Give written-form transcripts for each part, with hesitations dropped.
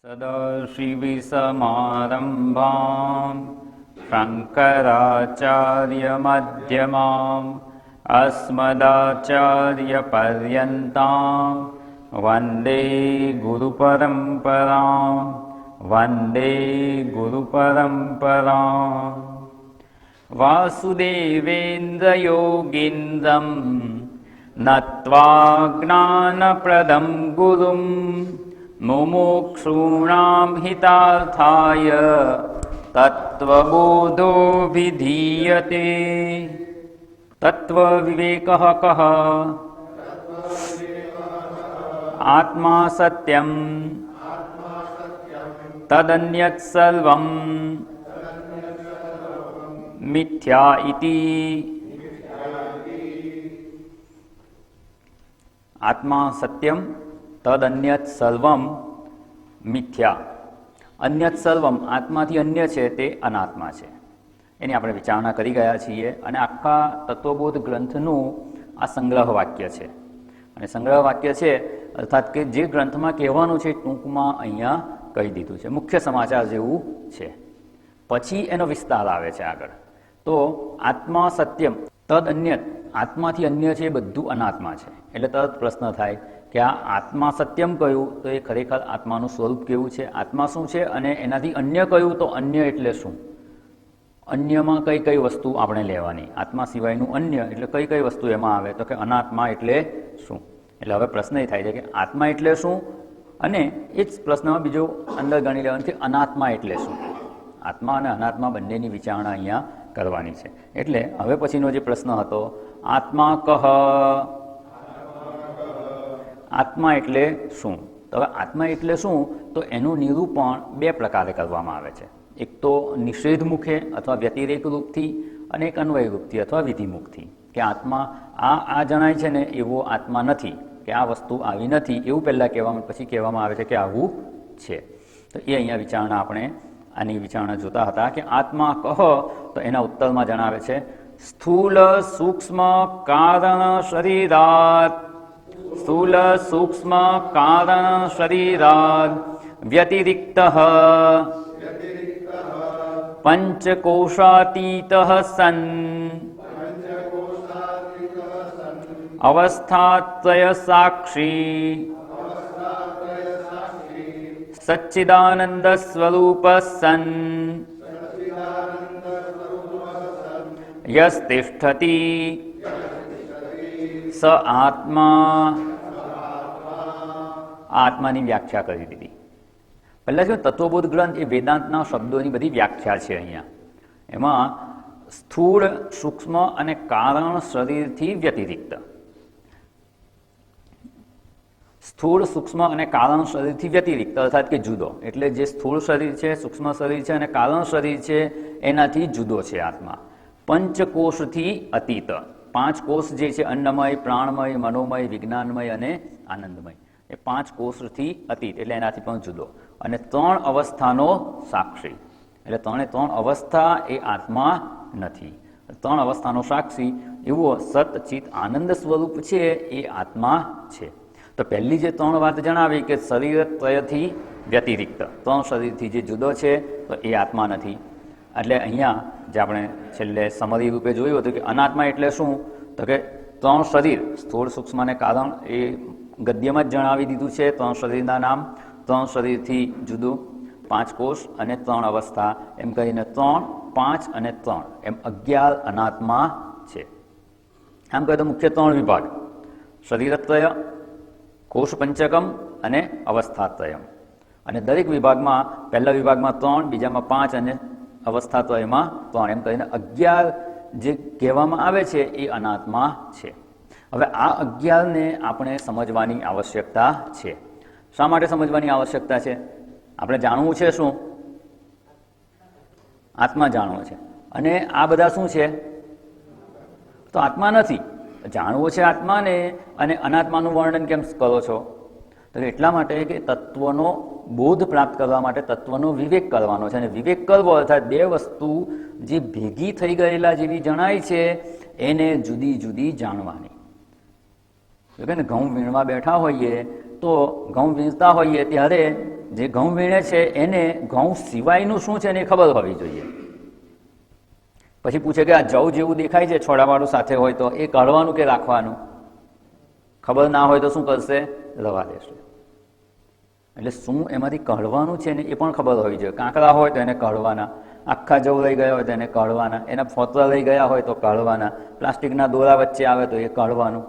सदाशिवसमारम्भां शङ्कराचार्यमध्यमाम् अस्मदाचार्यपर्यन्तां वन्दे गुरुपरम्परां वन्दे गुरुपरम्परां वासुदेवेन्द्रयोगीन्द्रं नत्वा ज्ञानप्रदं गुरुं मुमुक्षूणां हितार्थाय तत्त्वबोधो विधीयते। तत्त्वविवेकः कः? आत्मा सत्यं तदन्यत् सर्वं मिथ्या इति। आत्मा सत्यम तदन्यत् सर्वम मिथ्या। અન્યત સર્વમ આત્માથી અન્ય છે તે અનાત્મા છે. એની આપણે વિચારણા કરી ગયા છીએ અને આખા તત્વબોધ ગ્રંથનું આ સંગ્રહ વાક્ય છે. અને સંગ્રહ વાક્ય છે અર્થાત કે જે ગ્રંથમાં કહેવાનું છે ટૂંકમાં અહીંયા કહી દીધું છે, મુખ્ય સમાચાર જેવું છે. પછી એનો વિસ્તાર આવે છે આગળ. તો આત્મા સત્યમ તદ અન્યત, આત્માથી અન્ય છે એ બધું અનાત્મા છે. એટલે તરત પ્રશ્ન થાય કે આ આત્મા સત્યમ કહ્યું તો એ ખરેખર આત્માનું સ્વરૂપ કેવું છે, આત્મા શું છે, અને એનાથી અન્ય કહ્યું તો અન્ય એટલે શું, અન્યમાં કઈ કઈ વસ્તુ આપણે લેવાની, આત્મા સિવાયનું અન્ય એટલે કઈ કઈ વસ્તુ એમાં આવે, તો કે અનાત્મા એટલે શું. એટલે હવે પ્રશ્ન એ થાય છે કે આત્મા એટલે શું, અને એ જ પ્રશ્નમાં બીજો અંદર ગણી લેવાનું કે અનાત્મા એટલે શું. આત્મા અને અનાત્મા બંનેની વિચારણા અહીંયા કરવાની છે. એટલે હવે પછીનો જે પ્રશ્ન હતો, આત્મા કહ, આત્મા એટલે શું. તો હવે આત્મા એટલે શું, તો એનું નિરૂપણ બે પ્રકારે કરવામાં આવે છે. એક તો નિષેધ મુખે અથવા વ્યતિરેક રૂપથી, અને એક અન્વય રૂપથી અથવા વિધિમુખથી. કે આત્મા આ જણાય છે ને એવો આત્મા નથી, કે આ વસ્તુ આવી નથી એવું પહેલાં કહેવામાં, પછી કહેવામાં આવે છે કે આવું છે. તો એ અહીંયા વિચારણા આપણે આની વિચારણા જોતા હતા કે આત્મા કહ, તો એના ઉત્તરમાં જણાવે છે સ્થૂલ સૂક્ષ્મ કારણ શરીરાત, સ્થૂલ સૂક્ષ્મ કારણ શરીરાદ વ્યતિરિક્ત પંચકોશાતીત સન અવસ્થાત્રય સાક્ષી સચ્ચિદાનંદ સ્વરૂપ સન યસ્તિષ્ઠતિ સ આત્મા. આત્માની વ્યાખ્યા કરી દીધી. પહેલાં જો તત્વબોધ ગ્રંથ એ વેદાંતના શબ્દોની બધી વ્યાખ્યા છે. અહીંયા એમાં સ્થૂળ, સૂક્ષ્મ અને કારણ શરીરથી વ્યતિરિક્ત, સ્થૂળ, સૂક્ષ્મ અને કારણ શરીરથી વ્યતિરિક્ત અર્થાત કે જુદો. એટલે જે સ્થૂળ શરીર છે, સૂક્ષ્મ શરીર છે અને કારણ શરીર છે એનાથી જુદો છે આત્મા. પંચકોશથી અતીત, પાંચ કોષ જે છે અન્નમય, પ્રાણમય, મનોમય, વિજ્ઞાનમય અને આનંદમય, એ પાંચ કોષથી અતીત એટલે એનાથી પણ જુદો. અને ત્રણ અવસ્થાનો સાક્ષી, એટલે ત્રણ અવસ્થા એ આત્મા નથી. ત્રણ અવસ્થાનો સાક્ષી એવો સત ચિત આનંદ સ્વરૂપ છે એ આત્મા છે. તો પહેલી જે ત્રણ વાત જણાવી કે શરીર ત્રયથી વ્યતિરિક્ત, ત્રણ શરીરથી જે જુદો છે તો એ આત્મા નથી. એટલે અહીંયા જે આપણે છેલ્લે સમરી રૂપે જોયું હતું કે અનાત્મા એટલે શું, તો કે ત્રણ શરીર, સ્થૂળ, સૂક્ષ્મ અને કારણ, એ ગદ્યમાં જ જણાવી દીધું છે. ત્રણ શરીરના નામ, ત્રણ શરીરથી જુદું, પાંચ કોષ અને ત્રણ અવસ્થા, એમ કહીને 3, 5 અને 3 એમ 11 અનાત્મા છે. આમ કહે તો મુખ્ય ત્રણ વિભાગ, શરીરત્રય, કોષ પંચકમ અને અવસ્થાત્રયમ. અને દરેક વિભાગમાં, પહેલા વિભાગમાં 3, બીજામાં 5 અને અવસ્થાત્રયમાં 3 એમ કહીને 11 જે કહેવામાં આવે છે એ અનાત્મા છે. હવે આ 11ને આપણે સમજવાની આવશ્યકતા છે. શા માટે સમજવાની આવશ્યકતા છે? આપણે જાણવું છે શું? આત્મા જાણવો છે. અને આ બધા શું છે? તો આત્મા નથી. જાણવું છે આત્માને, અને અનાત્માનું વર્ણન કેમ કરો છો? તો એટલા માટે કે તત્વનો બોધ પ્રાપ્ત કરવા માટે તત્વનો વિવેક કરવાનો છે. અને વિવેક કરવો અર્થાત બે વસ્તુ જે ભેગી થઈ ગયેલા જેવી જણાય છે એને જુદી જુદી જાણવાની. કે ઘઉં વીણવા બેઠા હોઈએ તો ઘઉં વીણતા હોઈએ ત્યારે જે ઘઉં વીણે છે એને ઘઉં સિવાયનું શું છે એને ખબર હોવી જોઈએ. પછી પૂછે કે આ જવ જેવું દેખાય છે છોડાવાળું સાથે હોય તો એ કાઢવાનું કે રાખવાનું? ખબર ના હોય તો શું કરશે? રવા દેશે. એટલે શું એમાંથી કાઢવાનું છે ને એ પણ ખબર હોવી જોઈએ. કાંકરા હોય તો એને કાઢવાના, આખા જવ લઈ ગયા હોય તો એને કાઢવાના, એના ફોતરા લઈ ગયા હોય તો કાઢવાના, પ્લાસ્ટિકના દોરા વચ્ચે આવે તો એ કાઢવાનું.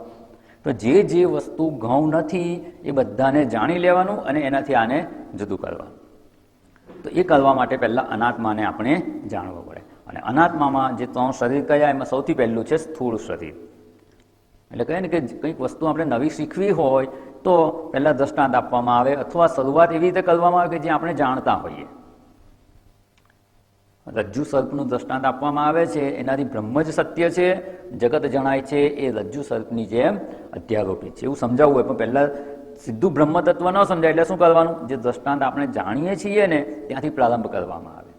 તો જે વસ્તુ ઘઉં નથી એ બધાને જાણી લેવાનું અને એનાથી આને જુદું કરવાનું. તો એ કરવા માટે પહેલાં અનાત્માને આપણે જાણવું પડે. અને અનાત્મામાં જે 3 શરીર કયા એમાં સૌથી પહેલું છે સ્થૂળ શરીર. એટલે કહે ને કે કંઈક વસ્તુ આપણે નવી શીખવી હોય તો પહેલાં દ્રષ્ટાંત આપવામાં આવે અથવા શરૂઆત એવી રીતે કરવામાં આવે કે જે આપણે જાણતા હોઈએ. રજ્જુ સર્પનું દ્રષ્ટાંત આપવામાં આવે છે, એનાથી બ્રહ્મ જ સત્ય છે, જગત જણાય છે એ રજ્જુ સર્પની જેમ અધ્યારોપિત છે એવું સમજાવવું હોય. પણ પહેલાં સીધું બ્રહ્મ તત્વ ન સમજાય એટલે શું કરવાનું? જે દ્રષ્ટાંત આપણે જાણીએ છીએ ને ત્યાંથી પ્રારંભ કરવામાં આવે.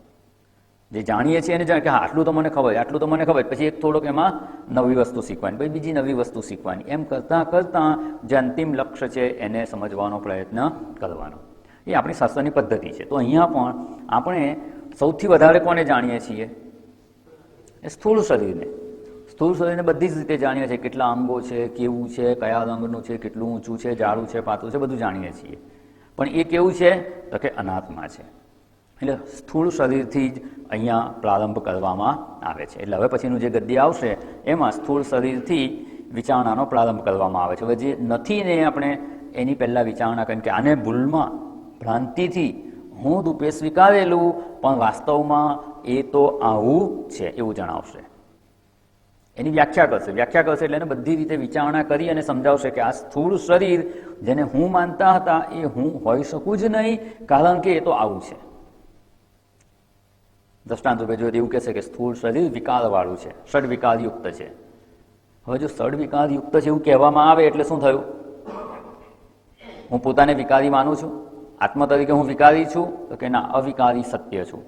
જે જાણીએ છીએ એને જાણે કે હા આટલું તો મને ખબર, આટલું તો મને ખબર, પછી એક થોડોક એમાં નવી વસ્તુ શીખવાની, પછી બીજી નવી વસ્તુ શીખવાની, એમ કરતાં કરતાં જે અંતિમ લક્ષ્ય છે એને સમજવાનો પ્રયત્ન કરવાનો. એ આપણી શાસ્ત્રની પદ્ધતિ છે. તો અહીંયા પણ આપણે સૌથી વધારે કોને જાણીએ છીએ? એ સ્થૂળ શરીરને. સ્થૂળ શરીરને બધી જ રીતે જાણીએ છીએ. કેટલા અંગો છે, કેવું છે, કયા રંગનું છે, કેટલું ઊંચું છે, જાડું છે, પાતળું છે, બધું જાણીએ છીએ. પણ એ કેવું છે? તો કે અનાત્મા છે. એટલે સ્થૂળ શરીરથી જ અહીંયા પ્રારંભ કરવામાં આવે છે. એટલે હવે પછીનું જે ગદ્ય આવશે એમાં સ્થૂળ શરીરથી વિચારણાનો પ્રારંભ કરવામાં આવે છે. હવે જે નથી ને આપણે એની પહેલાં વિચારણા કરીને કે આને ભૂલમાં ભ્રાંતિથી હું રૂપે સ્વીકારેલું પણ વાસ્તવમાં એ તો આવું છે એવું જણાવશે. એની વ્યાખ્યા કરશે એટલે એને બધી રીતે વિચારણા કરી અને સમજાવશે કે આ સ્થૂળ શરીર જેને હું માનતા હતા એ હું હોઈ શકું જ નહીં, કારણ કે એ તો આવું છે. દ્રષ્ટાંત રૂપે જો એવું કહેશે કે સ્થૂળ શરીર વિકારવાળું છે, ષડવિકારયુક્ત છે. હવે જો ષડવિકારયુક્ત છે એવું કહેવામાં આવે એટલે શું થયું? હું પોતાને વિકારી માનું છું, આત્મા તરીકે હું વિકારી છું? તો કે ના, અવિકારી સત્ય છું.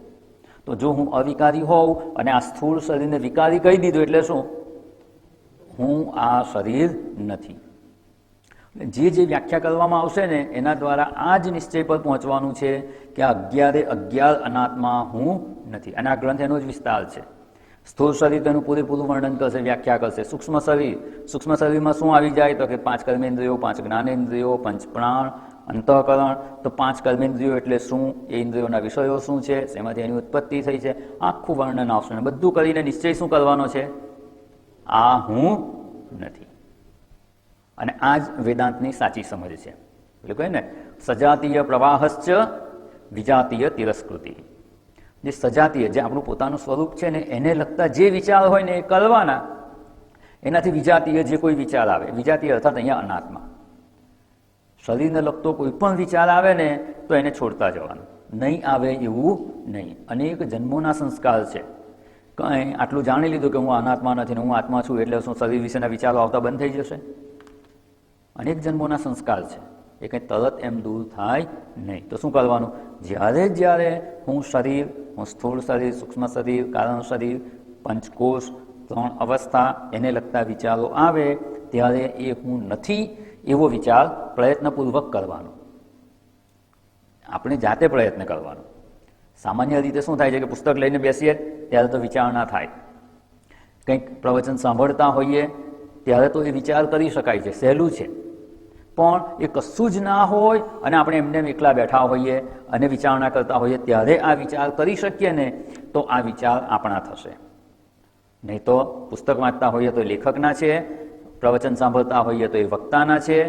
તો જો હું અવિકારી હોઉં અને આ સ્થૂળ શરીરને વિકારી કહી દીધું એટલે શું? હું આ શરીર નથી. જે વ્યાખ્યા કરવામાં આવશે ને એના દ્વારા આ જ નિશ્ચય પર પહોંચવાનું છે કે આ 11 અનાત્મા હું નથી. અને આ ગ્રંથ એનો જ વિસ્તાર છે. સ્થૂળ શરીર તેનું પૂરેપૂરું વર્ણન કરશે, વ્યાખ્યા કરશે. સૂક્ષ્મ શરીરમાં શું આવી જાય? તો કે 5 કર્મેન્દ્રિયો, 5 જ્ઞાનેન્દ્રિયો, 5 પ્રાણ, અંતઃકરણ. તો 5 કર્મેન્દ્રિયો એટલે શું? એ ઇન્દ્રિયોના વિષયો શું છે, એમાંથી એની ઉત્પત્તિ થઈ છે, આખું વર્ણન આવશે. અને બધું કરીને નિશ્ચય શું કરવાનો છે? આ હું નથી. અને આ જ વેદાંતની સાચી સમજ છે. એટલે કહે ને સજાતીય પ્રવાહશ્ચ વિજાતીય તિરસ્કૃતિ. જે સજાતીય, જે આપણું પોતાનું સ્વરૂપ છે ને એને લગતા જે વિચાર હોય ને એ કરવાના, એનાથી વિજાતીય જે કોઈ વિચાર આવે, વિજાતીય અર્થાત અહીંયા અનાત્મા, શરીરને લગતો કોઈ પણ વિચાર આવે ને તો એને છોડતા જવાનું, નહીં આવે એવું નહીં. અનેક જન્મોના સંસ્કાર છે. કંઈ આટલું જાણી લીધું કે હું અનાત્મા નથી ને હું આત્મા છું એટલે શું શરીર વિશેના વિચારો આવતા બંધ થઈ જશે? અનેક જન્મોના સંસ્કાર છે, એ કંઈ તરત એમ દૂર થાય નહીં. તો શું કરવાનું? જ્યારે હું શરીર, હું સ્થૂળ શરીર, સૂક્ષ્મ શરીર, કારણ શરીર, પંચકોશ, 3 અવસ્થા, એને લગતા વિચારો આવે ત્યારે એ હું નથી એવો વિચાર પ્રયત્નપૂર્વક કરવાનો. આપણે જાતે પ્રયત્ન કરવાનો. સામાન્ય રીતે શું થાય છે કે પુસ્તક લઈને બેસીએ ત્યારે તો વિચારણા થાય, કંઈક પ્રવચન સાંભળતા હોઈએ ત્યારે તો એ વિચાર કરી શકાય છે, સહેલું છે. પણ એ કશું જ ના હોય અને આપણે એમને એકલા બેઠા હોઈએ અને વિચારણા કરતા હોઈએ ત્યારે આ વિચાર કરી શકીએ ને તો આ વિચાર આપણા થશે. નહીં તો પુસ્તક વાંચતા હોઈએ તો લેખકના છે, પ્રવચન સાંભળતા હોઈએ તો એ વક્તાના છે.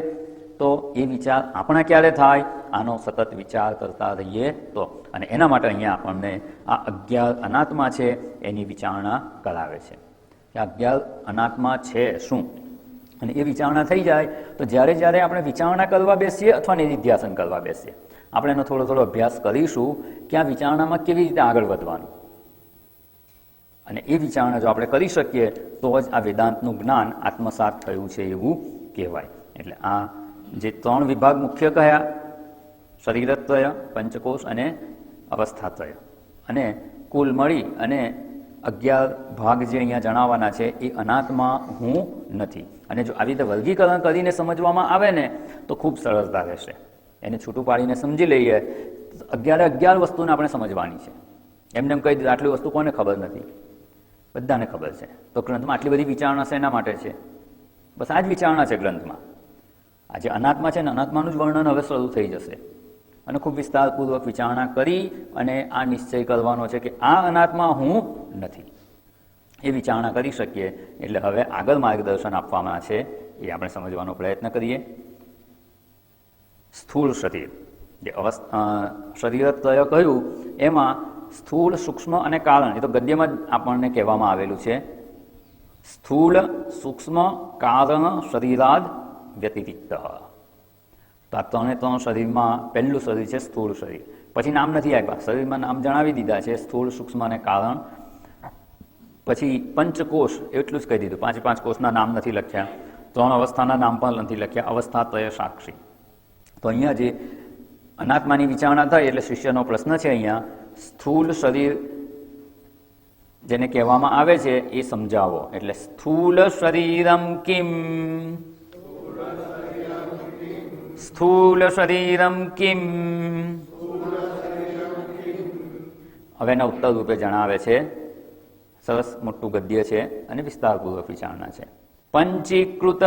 તો એ વિચાર આપણા ક્યારે થાય? આનો સતત વિચાર કરતા રહીએ તો. અને એના માટે અહીંયા આપણને આ 11 અનાત્મા છે એની વિચારણા કરાવે છે કે આ 11 અનાત્મા છે શું. અને એ વિચારણા થઈ જાય તો જ્યારે આપણે વિચારણા કરવા બેસીએ અથવા નિધિધ્યાસન કરવા બેસીએ, આપણે એનો થોડો અભ્યાસ કરીશું કે આ વિચારણામાં કેવી રીતે આગળ વધવાનું. અને એ વિચારણા જો આપણે કરી શકીએ તો જ આ વેદાંતનું જ્ઞાન આત્મસાત થયું છે એવું કહેવાય. એટલે આ જે 3 વિભાગ મુખ્ય કયા? શરીરત્રય, પંચકોશ અને અવસ્થાત્રય. અને કુલ મળી અને 11 ભાગ જે અહીંયા જણાવવાના છે એ અનાત્મા હું નથી. અને જો આવી રીતે વર્ગીકરણ કરીને સમજવામાં આવે ને તો ખૂબ સરળતા રહેશે. એને છૂટું પાડીને સમજી લઈએ. 11 વસ્તુને આપણે સમજવાની છે. એમને એમ કહી દીધું આટલી વસ્તુ કોને ખબર નથી? બધાને ખબર છે. તો ગ્રંથમાં આટલી બધી વિચારણા છે એના માટે છે. બસ આ જ વિચારણા છે ગ્રંથમાં. આ જે અનાત્મા છે ને, અનાત્માનું જ વર્ણન હવે શરૂ થઈ જશે અને ખૂબ વિસ્તારપૂર્વક વિચારણા કરી અને આ નિશ્ચય કરવાનો છે કે આ અનાત્મા હું નથી. એ વિચારણા કરી શકીએ એટલે હવે આગળ માર્ગદર્શન આપવામાં છે એ આપણે સમજવાનો પ્રયત્ન કરીએ. સ્થૂળ શરીર, જે શરીરત્રય કહ્યું એમાં સ્થૂળ, સૂક્ષ્મ અને કારણ, એ તો ગદ્યમાં જ આપણને કહેવામાં આવેલું છે. સ્થૂળ, સૂક્ષ્મ, કારણ, શરીરાદ વ્યતિરિક્ત. તો આ 3 શરીરમાં પહેલું શરીર છે સ્થૂળ શરીર. પછી નામ નથી આપ્યા, શરીરમાં નામ જણાવી દીધા છે સ્થૂળ, સૂક્ષ્મ અને કારણ. પછી પંચકોશ એટલું જ કહી દીધું, 5 કોષના નામ નથી લખ્યા, 3 અવસ્થાના નામ પણ નથી લખ્યા, અવસ્થાત્રય સાક્ષી. તો અહીંયા જે અનાત્માની વિચારણા થાય એટલે શિષ્યનો પ્રશ્ન છે અહીંયા, સ્થૂળ શરીર જેને કહેવામાં આવે છે એ સમજાવો. એટલે સ્થૂળ શરીરમ કિમ, સ્થૂળ શરીરમ કિમ. હવે એના ઉત્તર રૂપે જણાવે છે. સરસ મોટું ગદ્ય છે અને વિસ્તારપૂર્વક વિચારણા છે. પંચીકૃત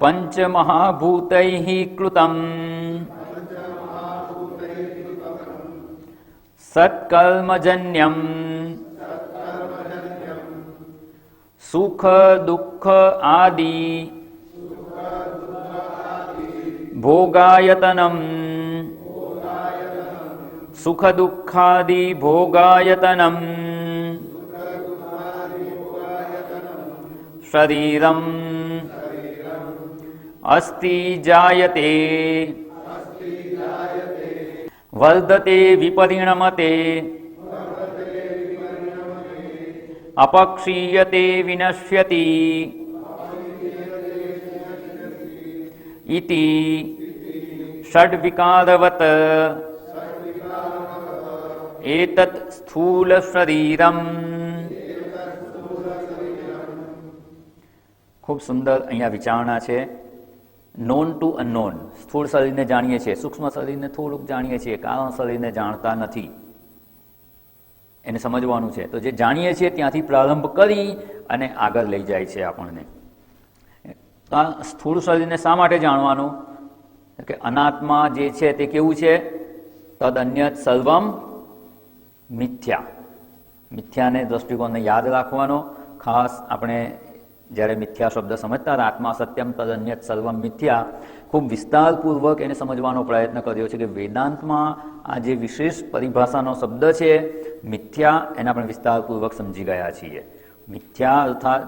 પંચમહાભૂતૈઃ કૃતમ સત્કર્મજન્યમ સુખ દુઃખ આદિ ભોગાયતનમ સુખ દુઃખાદિ ભોગાયતનમ શરીરમ અસ્તિ જાયતે વર્ધતે વિપરિણમતે અપક્ષીયતે વિનશ્યતિ ઇતિ ષડ્વિકારવત એતત સ્થૂલ શરીરમ. ખૂબ સુંદર અહીંયા વિચારણા છે. Non two unknown. સ્થૂળ શરીરને જાણીએ છીએ, સૂક્ષ્મ શરીરને થોડુંક જાણીએ છીએ, કારણ શરીરને જાણતા નથી. એને સમજવાનું છે. તો જે જાણીએ છીએ ત્યાંથી પ્રારંભ કરી અને આગળ લઈ જાય છે આપણને. તો આ સ્થૂળ શરીરને શા માટે જાણવાનું? કે અનાત્મા જે છે તે કેવું છે? તદ અન્યત સર્વમ મિથ્યા. મિથ્યાને દ્રષ્ટિકોણને યાદ રાખવાનો. ખાસ આપણે જ્યારે મિથ્યા શબ્દ સમજતા હતા, આત્મા સત્યમ તદ અન્યત સર્વમ મિથ્યા, ખૂબ વિસ્તારપૂર્વક એને સમજવાનો પ્રયત્ન કર્યો છે કે વેદાંતમાં આ જે વિશેષ પરિભાષાનો શબ્દ છે મિથ્યા, એને આપણે વિસ્તારપૂર્વક સમજી ગયા છીએ. મિથ્યા અર્થાત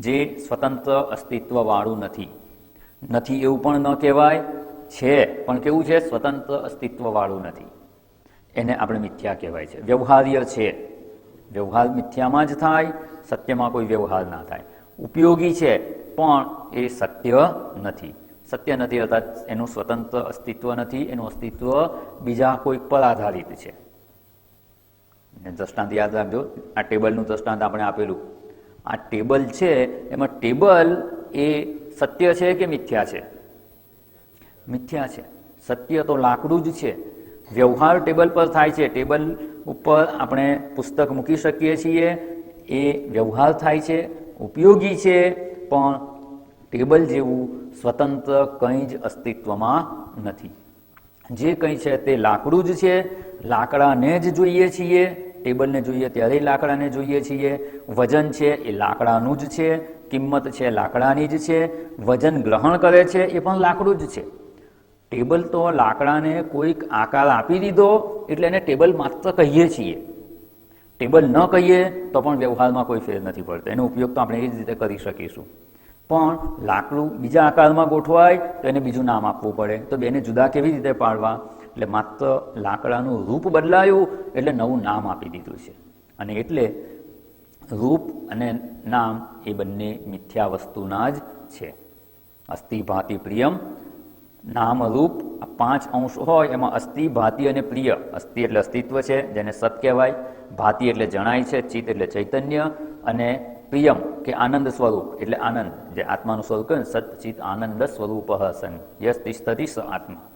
જે સ્વતંત્ર અસ્તિત્વવાળું નથી. નથી એવું પણ ન કહેવાય, છે પણ કેવું છે? સ્વતંત્ર અસ્તિત્વવાળું નથી. એને આપણે મિથ્યા કહેવાય છે. વ્યવહાર્ય છે, વ્યવહાર મિથ્યામાં જ થાય, સત્યમાં કોઈ વ્યવહાર ના થાય. ઉપયોગી છે પણ એ સત્ય નથી. સત્ય નથી અર્થાત એનું સ્વતંત્ર અસ્તિત્વ નથી, એનું અસ્તિત્વ બીજા કોઈક પર આધારિત છે. દ્રષ્ટાંત યાદ રાખજો, આ ટેબલનું દ્રષ્ટાંત આપણે આપેલું. આ ટેબલ છે, એમાં ટેબલ એ સત્ય છે કે મિથ્યા છે? મિથ્યા છે. સત્ય તો લાકડું જ છે. વ્યવહાર ટેબલ પર થાય છે. ટેબલ ઉપર આપણે પુસ્તક મૂકી શકીએ છીએ, એ વ્યવહાર થાય છે, ઉપયોગી છે, પણ ટેબલ જેવું સ્વતંત્ર કંઈ જ અસ્તિત્વમાં નથી. જે કંઈ છે તે લાકડું જ છે. લાકડાને જ જોઈએ છીએ, ટેબલને જોઈએ ત્યારે લાકડાને જોઈએ છીએ. વજન છે એ લાકડાનું જ છે, કિંમત છે લાકડાની જ છે, વજન ગ્રહણ કરે છે એ પણ લાકડું જ છે. ટેબલ તો લાકડાને કોઈક આકાર આપી દીધો એટલે એને ટેબલ માત્ર કહીએ છીએ. ટેબલ ન કહીએ તો પણ વ્યવહારમાં કોઈ ફેર નથી પડતો. એનો ઉપયોગ તો આપણે એ જ રીતે કરી શકીશું. પણ લાકડું બીજા આકારમાં ગોઠવાય તો એને બીજું નામ આપવું પડે. તો બેને જુદા કેવી રીતે પાડવા? એટલે માત્ર લાકડાનું રૂપ બદલાયું એટલે નવું નામ આપી દીધું છે. અને એટલે રૂપ અને નામ એ બંને મિથ્યા વસ્તુના જ છે. અસ્થિ ભાતિ પ્રિયમ, નામ રૂપ આ 5 અંશ હોય એમાં અસ્થિ, ભાતિ અને પ્રિય. અસ્થિ એટલે અસ્તિત્વ છે જેને સત કહેવાય, ભાતિ એટલે જણાય છે, ચિત્ત એટલે ચૈતન્ય, અને પ્રિયમ કે આનંદ સ્વરૂપ એટલે આનંદ, જે આત્માનું સ્વરૂપ કહ્યું સચ્ચિત આનંદ સ્વરૂપ સન યસ તિષ્ઠતિ સ આત્મા,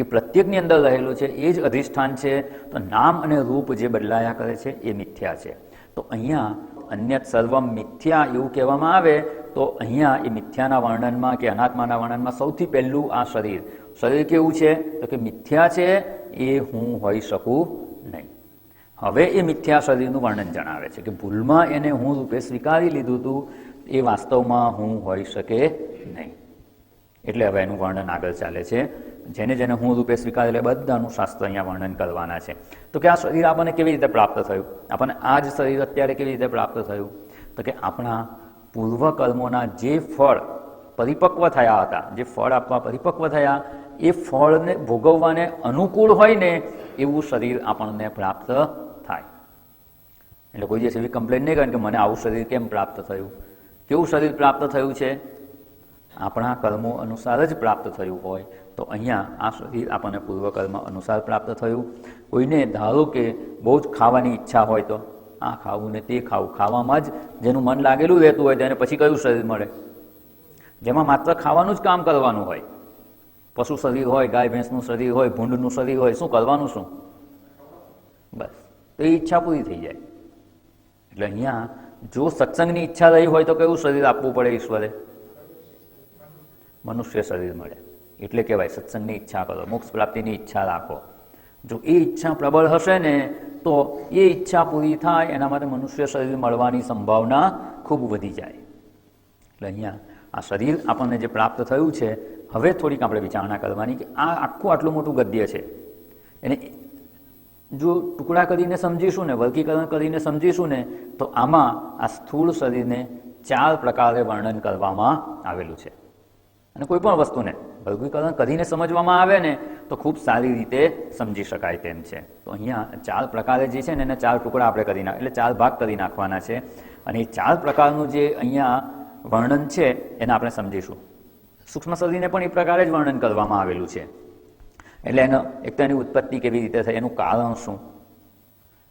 એ પ્રત્યેકની અંદર રહેલું છે, એ જ અધિષ્ઠાન છે. તો નામ અને રૂપ જે બદલાયા કરે છે એ મિથ્યા છે. તો અહીંયા અન્યત સર્વમ મિથ્યા એવું કહેવામાં આવે તો અહીંયા એ મિથ્યાના વર્ણનમાં કે અનાત્માના વર્ણનમાં સૌથી પહેલું આ શરીર. શરીર કેવું છે તો કે મિથ્યા છે, એ હું હોઈ શકું નહીં. હવે એ મિથ્યા શરીરનું વર્ણન જણાવે છે કે ભૂલમાં એને હું રૂપે સ્વીકારી લીધું હતું, એ વાસ્તવમાં હું હોઈ શકે નહીં. એટલે હવે એનું વર્ણન આગળ ચાલે છે. જેને જેને હું રૂપે સ્વીકારેલે બધાનું શાસ્ત્ર અહીંયા વર્ણન કરવાના છે. તો કે આ શરીર આપણને કેવી રીતે પ્રાપ્ત થયું, આપણને આ જ શરીર અત્યારે કેવી રીતે પ્રાપ્ત થયું, તો કે આપણા પૂર્વકર્મોના જે ફળ પરિપક્વ થયા હતા, જે ફળ આપવા પરિપક્વ થયા, એ ફળને ભોગવવાને અનુકૂળ હોય ને એવું શરીર આપણને પ્રાપ્ત થાય. એટલે કોઈ દિવસ એવી કમ્પ્લેન નહીં કરે કે મને આવું શરીર કેમ પ્રાપ્ત થયું. કેવું શરીર પ્રાપ્ત થયું છે, આપણા કર્મો અનુસાર જ પ્રાપ્ત થયું હોય. તો અહીંયા આ શરીર આપણને પૂર્વકર્મ અનુસાર પ્રાપ્ત થયું. કોઈને ધારો કે બહુ જ ખાવાની ઈચ્છા હોય તો આ ખાવું ને તે ખાવું, ખાવામાં જ જેનું મન લાગેલું રહેતું હોય તેને પછી કયું શરીર મળે, જેમાં માત્ર ખાવાનું જ કામ કરવાનું હોય. પશુ શરીર હોય, ગાય ભેંસનું શરીર હોય, ભૂંડનું શરીર હોય, શું કરવાનું શું, બસ તો એ ઈચ્છા પૂરી થઈ જાય. એટલે અહીંયા જો સત્સંગની ઈચ્છા રહી હોય તો કયું શરીર આપવું પડે ઈશ્વરે, મનુષ્ય શરીર મળે. એટલે કહેવાય સત્સંગની ઈચ્છા કરો, મોક્ષ પ્રાપ્તિની ઈચ્છા રાખો. જો એ ઈચ્છા પ્રબળ હશે ને તો એ ઈચ્છા પૂરી થાય, એના માટે મનુષ્ય શરીર મળવાની સંભાવના ખૂબ વધી જાય. એટલે અહીંયા આ શરીર આપણને જે પ્રાપ્ત થયું છે, હવે થોડીક આપણે વિચારણા કરવાની કે આ આખું આટલું મોટું ગદ્ય છે, એને જો ટુકડા કરીને સમજીશું ને, વર્ગીકરણ કરીને સમજીશું ને, તો આમાં આ સ્થૂળ શરીરને 4 પ્રકારે વર્ણન કરવામાં આવેલું છે. અને કોઈ પણ વસ્તુને વર્ગીકરણ કરીને સમજવામાં આવે ને તો ખૂબ સારી રીતે સમજી શકાય તેમ છે. તો અહીંયા 4 પ્રકારે જે છે ને એને 4 ટુકડા આપણે કરી એટલે 4 ભાગ કરી નાખવાના છે. અને એ 4 પ્રકારનું જે અહીંયા વર્ણન છે એને આપણે સમજીશું. સૂક્ષ્મ શરીરને પણ એ પ્રકારે જ વર્ણન કરવામાં આવેલું છે. એટલે એક તો એની ઉત્પત્તિ કેવી રીતે થઈ, એનું કારણ શું,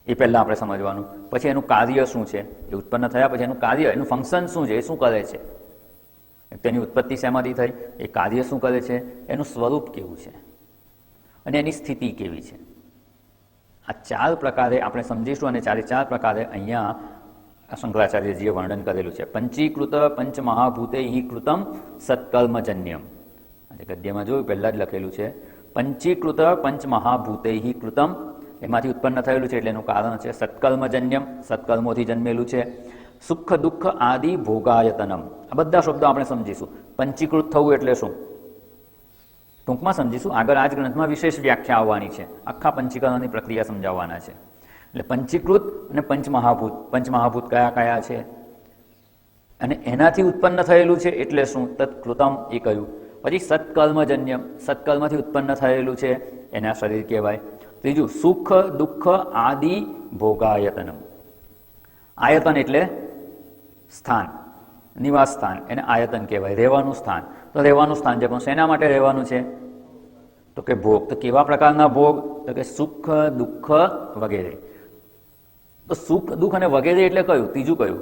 એ પહેલાં આપણે સમજવાનું. પછી એનું કાર્ય શું છે, એ ઉત્પન્ન થયા પછી એનું કાર્ય, એનું ફંક્શન શું છે, એ શું કરે છે. તેની ઉત્પત્તિ શેમાંથી થઈ, એ કાર્ય શું કરે છે, એનું સ્વરૂપ કેવું છે અને એની સ્થિતિ કેવી છે. આ 4 પ્રકારે આપણે સમજીશું. અને 4 પ્રકારે અહીંયા શંકરાચાર્યજીએ વર્ણન કરેલું છે. પંચીકૃત પંચમહાભૂતે કૃતમ સત્કર્મજન્યમ. આજે ગદ્યમાં જોયું પહેલાં જ લખેલું છે. પંચીકૃત પંચમહાભૂતે કૃતમ, એમાંથી ઉત્પન્ન થયેલું છે એટલે એનું કારણ છે સત્કર્મજન્યમ, સત્કર્મોથી જન્મેલું છે. સુખ દુઃખ આદિ ભોગાયતનમ. આ બધા શબ્દો આપણે સમજીશું. પંચીકૃત થવું એટલે શું, ટૂંકમાં સમજીશું. આગળ આ જ ગ્રંથમાં વિશેષ વ્યાખ્યા આવવાની છે, આખા પંચીકરણની પ્રક્રિયા સમજાવવાના છે. એટલે પંચીકૃત અને પંચમહાભૂત, પંચમહાભૂત કયા કયા છે અને એનાથી ઉત્પન્ન થયેલું છે એટલે શું, તત્કૃતમ એ કહ્યું. પછી સત્કર્મજન્યમ, સત્કર્મથી ઉત્પન્ન થયેલું છે એના શરીર કહેવાય. ત્રીજું સુખ દુઃખ આદિ ભોગાયતનમ. આયતન એટલે સ્થાન, નિવાસ સ્થાન, એને આયતન કહેવાય, રહેવાનું સ્થાન. તો રહેવાનું સ્થાન છે, પણ શેના માટે રહેવાનું છે, તો કે ભોગ. તો કેવા પ્રકારના ભોગ, તો કે સુખ દુઃખ વગેરે. તો સુખ દુઃખ અને વગેરે એટલે કયું, ત્રીજું કયું,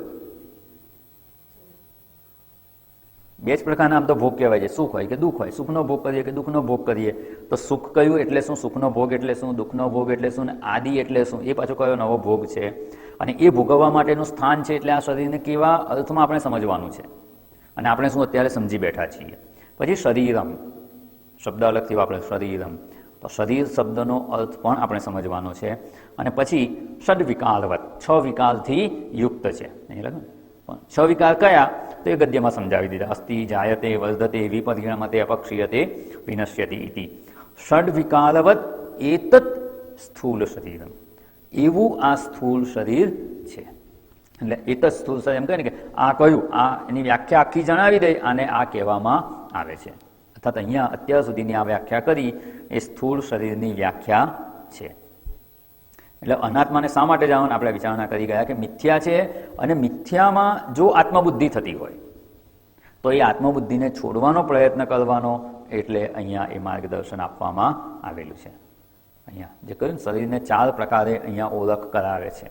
2 જ પ્રકારના આમ તો ભોગ કહેવાય છે, સુખ હોય કે દુઃખ હોય. સુખનો ભોગ કરીએ કે દુઃખનો ભોગ કરીએ. તો સુખ કયું એટલે શું, સુખનો ભોગ એટલે શું, દુઃખનો ભોગ એટલે શું, અને આદિ એટલે શું, એ પાછો કયો નવો ભોગ છે. અને એ ભોગવવા માટેનું સ્થાન છે. એટલે આ શરીરને કેવા અર્થમાં આપણે સમજવાનું છે. અને આપણે શું અત્યારે સમજી બેઠા છીએ. પછી શરીરમ શબ્દ અલગથી વાપરે, શરીરમ. તો શરીર શબ્દનો અર્થ પણ આપણે સમજવાનો છે. અને પછી ષડવિકારવત, 6 વિકારથી યુક્ત છે. અહીં લખો 6 વિકાર કયા, તો એ ગદ્યમાં સમજાવી દીધા. અસ્તિ જાયતે વર્ધતે વિપરિણમતે અપક્ષીયતે વિનશ્યતિ ઇતિ. ષડવિકારવત એતત સ્થૂલ શરીરમ. એવું આ સ્થૂળ શરીર છે. એટલે એતત સ્થૂળ શરીર એમ કહે ને કે આ કયું, આ એની વ્યાખ્યા આખી જણાવી દે, આને આ કહેવામાં આવે છે. અર્થાત અહીંયા અત્યાર સુધીની આ વ્યાખ્યા કરી એ સ્થૂળ શરીરની વ્યાખ્યા છે. એટલે અનાત્માને શા માટે જાણવાનું આપણે વિચારણા કરી ગયા કે મિથ્યા છે, અને મિથ્યામાં જો આત્મબુદ્ધિ થતી હોય તો એ આત્મબુદ્ધિને છોડવાનો પ્રયત્ન કરવાનો. એટલે અહીંયા એ માર્ગદર્શન આપવામાં આવેલું છે. અહીંયા જે કહ્યું શરીરને 4 પ્રકારે અહીંયા ઓળખ કરાવે છે.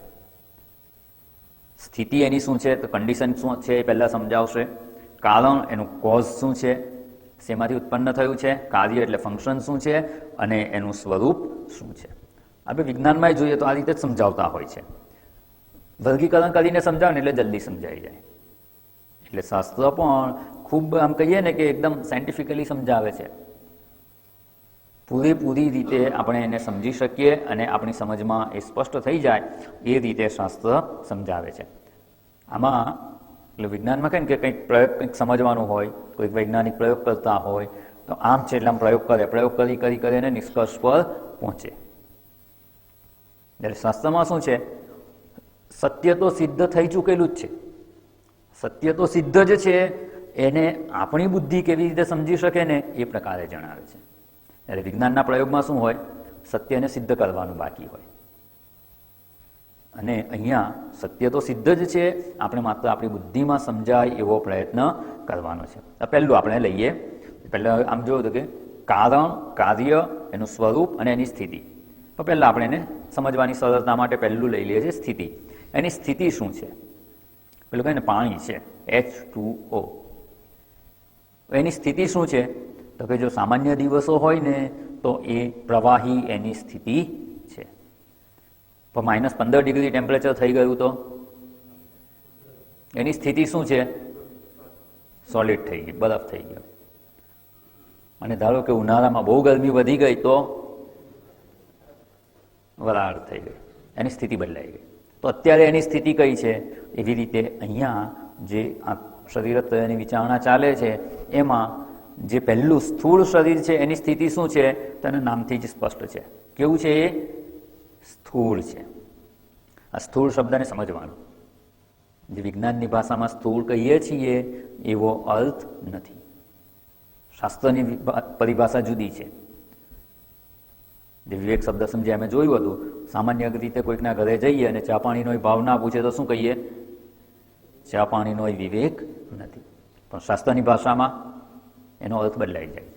સ્થિતિ એની શું છે તો કન્ડિશન શું છે એ પહેલાં સમજાવશે. કારણ એનું કોઝ શું છે, શેમાંથી ઉત્પન્ન થયું છે, કાર્ય એટલે ફંક્શન શું છે અને એનું સ્વરૂપ શું છે. આપણે વિજ્ઞાનમાં જોઈએ તો આ રીતે જ સમજાવતા હોય છે. વર્ગીકરણ કરીને સમજાવે ને એટલે જલ્દી સમજાઈ જાય. એટલે શાસ્ત્ર પણ ખૂબ આમ કહીએ ને કે એકદમ સાયન્ટિફિકલી સમજાવે છે. પૂરેપૂરી રીતે આપણે એને સમજી શકીએ અને આપણી સમજમાં એ સ્પષ્ટ થઈ જાય એ રીતે શાસ્ત્ર સમજાવે છે. આમાં એટલે વિજ્ઞાનમાં કહે ને કે કંઈક પ્રયોગ કંઈક સમજવાનું હોય, કોઈક વૈજ્ઞાનિક પ્રયોગ કરતા હોય તો આમ છે એટલે આમ પ્રયોગ કરી કરીને નિષ્કર્ષ પર પહોંચે. એટલે શાસ્ત્રમાં શું છે, સત્ય તો સિદ્ધ થઈ ચૂકેલું જ છે. સત્ય તો સિદ્ધ જ છે, એને આપણી બુદ્ધિ કેવી રીતે સમજી શકે ને એ પ્રકારે જણાવે છે. એટલે વિજ્ઞાનના પ્રયોગમાં શું હોય, સત્યને સિદ્ધ કરવાનું બાકી હોય. અને અહીંયા સત્ય તો સિદ્ધ જ છે, આપણે માત્ર આપણી બુદ્ધિમાં સમજાય એવો પ્રયત્ન કરવાનો છે. પહેલું આપણે લઈએ, પહેલાં આમ જોયું કે કારણ, કાર્ય, એનું સ્વરૂપ અને એની સ્થિતિ. તો પહેલાં આપણે એને સમજવાની સરળતા માટે પહેલું લઈ લઈએ છીએ સ્થિતિ. એની સ્થિતિ શું છે? પેલું કહે ને પાણી છે, H2O. એની સ્થિતિ શું છે તો કે જો સામાન્ય દિવસો હોય ને તો એ પ્રવાહી એની સ્થિતિ છે. પણ -15 ડિગ્રી ટેમ્પરેચર થઈ ગયું તો એની સ્થિતિ શું છે? સોલિડ થઈ ગઈ, બરફ થઈ ગયો. અને ધારો કે ઉનાળામાં બહુ ગરમી વધી ગઈ તો વરાળ થઈ ગઈ, એની સ્થિતિ બદલાઈ ગઈ. તો અત્યારે એની સ્થિતિ કઈ છે? એવી રીતે અહીંયા જે આ શરીરત્રયની વિચારણા ચાલે છે એમાં જે પહેલું સ્થૂળ શરીર છે એની સ્થિતિ શું છે તેના નામથી જ સ્પષ્ટ છે. કેવું છે એ? સ્થૂળ છે. આ સ્થૂળ શબ્દને સમજવાનું. જે વિજ્ઞાનની ભાષામાં સ્થૂળ કહીએ છીએ એવો અર્થ નથી. શાસ્ત્રની પરિભાષા જુદી છે. જે વિવેક શબ્દ સમજ્યા અમે જોયું હતું, સામાન્ય રીતે કોઈકના ઘરે જઈએ અને ચા પાણીનો ભાવ ના પૂછે તો શું કહીએ? ચા પાણીનો વિવેક નથી. પણ શાસ્ત્રની ભાષામાં એનો અર્થ બદલાઈ જાય.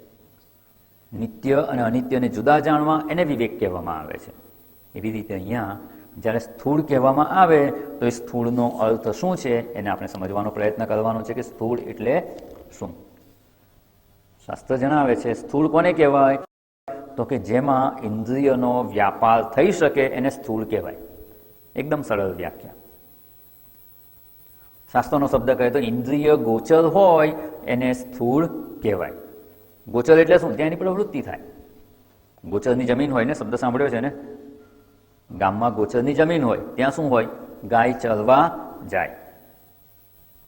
નિત્ય અને અનિત્યને જુદા જાણવા એને વિવેક કહેવામાં આવે છે. એવી રીતે અહીંયા જ્યારે સ્થૂળ કહેવામાં આવે તો એ સ્થૂળનો અર્થ શું છે એને આપણે સમજવાનો પ્રયત્ન કરવાનો છે કે સ્થૂળ એટલે શું. શાસ્ત્ર જણાવે છે સ્થૂળ કોને કહેવાય તો કે જેમાં ઇન્દ્રિયનો વ્યાપાર થઈ શકે એને સ્થૂળ કહેવાય. એકદમ સરળ વ્યાખ્યા. શાસ્ત્રનો શબ્દ કહે તો ઇન્દ્રિય ગોચર હોય એને સ્થૂળ કહેવાય. ગોચર એટલે શું? ત્યાં એની પ્રવૃત્તિ થાય. ગોચરની જમીન હોય ને, શબ્દ સાંભળ્યો છે ને, ગામમાં ગોચરની જમીન હોય ત્યાં શું હોય? ગાય ચરવા જાય,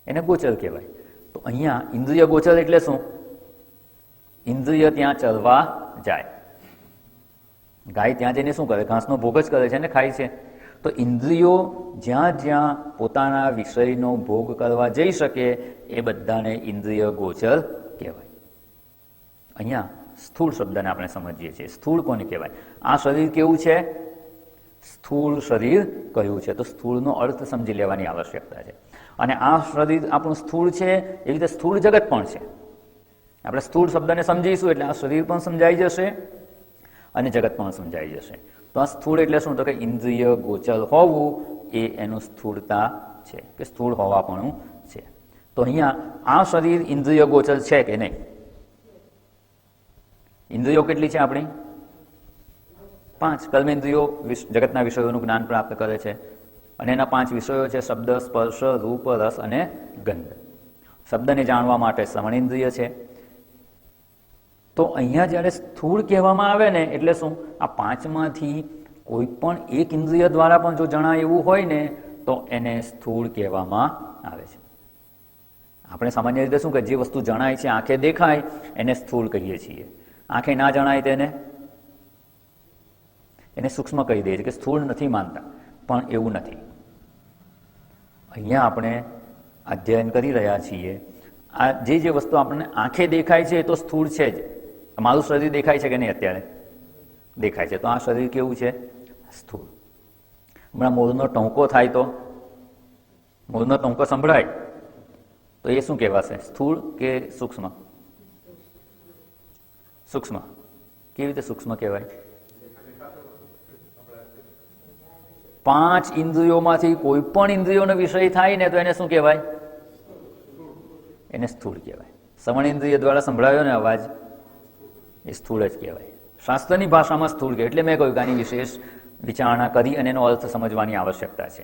એને ગોચર કહેવાય. તો અહીંયા ઇન્દ્રિય ગોચર એટલે શું? ઇન્દ્રિય ત્યાં ચરવા જાય. ગાય ત્યાં જઈને શું કરે? ઘાસનો ભોગ જ કરે છે ને, ખાય છે. તો ઇન્દ્રિયો જ્યાં જ્યાં પોતાના વિષયનો ભોગ કરવા જઈ શકે એ બધાને ઇન્દ્રિય ગોચર કહેવાય. અહીંયા સ્થૂળ શબ્દને આપણે સમજીએ છીએ. સ્થૂળ કોને કહેવાય? આ શરીર કેવું છે? સ્થૂળ શરીર કયું છે? તો સ્થૂળનો અર્થ સમજી લેવાની આવશ્યકતા છે. અને આ શરીર આપણું સ્થૂળ છે, એવી રીતે સ્થૂળ જગત પણ છે. આપણે સ્થૂળ શબ્દને સમજીશું એટલે આ શરીર પણ સમજાઈ જશે અને જગત પણ સમજાઈ જશે. તો આ સ્થૂળ એટલે શું? તો કે ઇન્દ્રિય ગોચર હોવું એ એનું સ્થૂળતા છે, કે સ્થૂળ હોવાપણું છે. તો અહીંયા આ શરીર ઇન્દ્રિય ગોચર છે કે નહીં? ઇન્દ્રિયો કેટલી છે આપણી? 5 કર્મેન્દ્રિયો જગતના વિષયોનું જ્ઞાન પ્રાપ્ત કરે છે. અને એના 5 વિષયો છે શબ્દ, સ્પર્શ, રૂપ, રસ અને ગંધ. શબ્દને જાણવા માટે શ્રવણેન્દ્રિય છે. તો અહીંયા જ્યારે સ્થૂળ કહેવામાં આવે ને એટલે શું? આ 5માંથી કોઈ પણ એક ઇન્દ્રિય દ્વારા પણ જો જણાય એવું હોય ને તો એને સ્થૂળ કહેવામાં આવે છે. આપણે સામાન્ય રીતે શું કે જે વસ્તુ જણાય છે, આંખે દેખાય એને સ્થૂળ કહીએ છીએ. આંખે ના જણાય એને સૂક્ષ્મ કહી દે છે કે સ્થૂળ નથી માનતા. પણ એવું નથી. અહીંયા આપણે અધ્યયન કરી રહ્યા છીએ. આ જે વસ્તુ આપણને આંખે દેખાય છે એ તો સ્થૂળ છે જ. મારું શરીર દેખાય છે કે નહીં? અત્યારે દેખાય છે. તો આ શરીર કેવું છે? સ્થૂળ. હમણાં મોરનો ટહુકો થાય તો મોરનો ટહુકો સંભળાય તો એ શું કહેવાશે? સ્થૂળ કે સૂક્ષ્મ? સૂક્ષ્મ. કેવી રીતે સૂક્ષ્મ કહેવાય? 5 ઇન્દ્રિયોમાંથી કોઈ પણ ઇન્દ્રિયોનો વિષય થાય ને તો એને શું કહેવાય? એને સ્થૂળ કહેવાય. શ્રવણેન્દ્રિય દ્વારા સંભળાયો ને અવાજ, એ સ્થૂળ જ કહેવાય. શાસ્ત્રની ભાષામાં સ્થૂળ કહેવાય. એટલે મેં કહ્યું કે આની વિશેષ વિચારણા કરી અને એનો અર્થ સમજવાની આવશ્યકતા છે.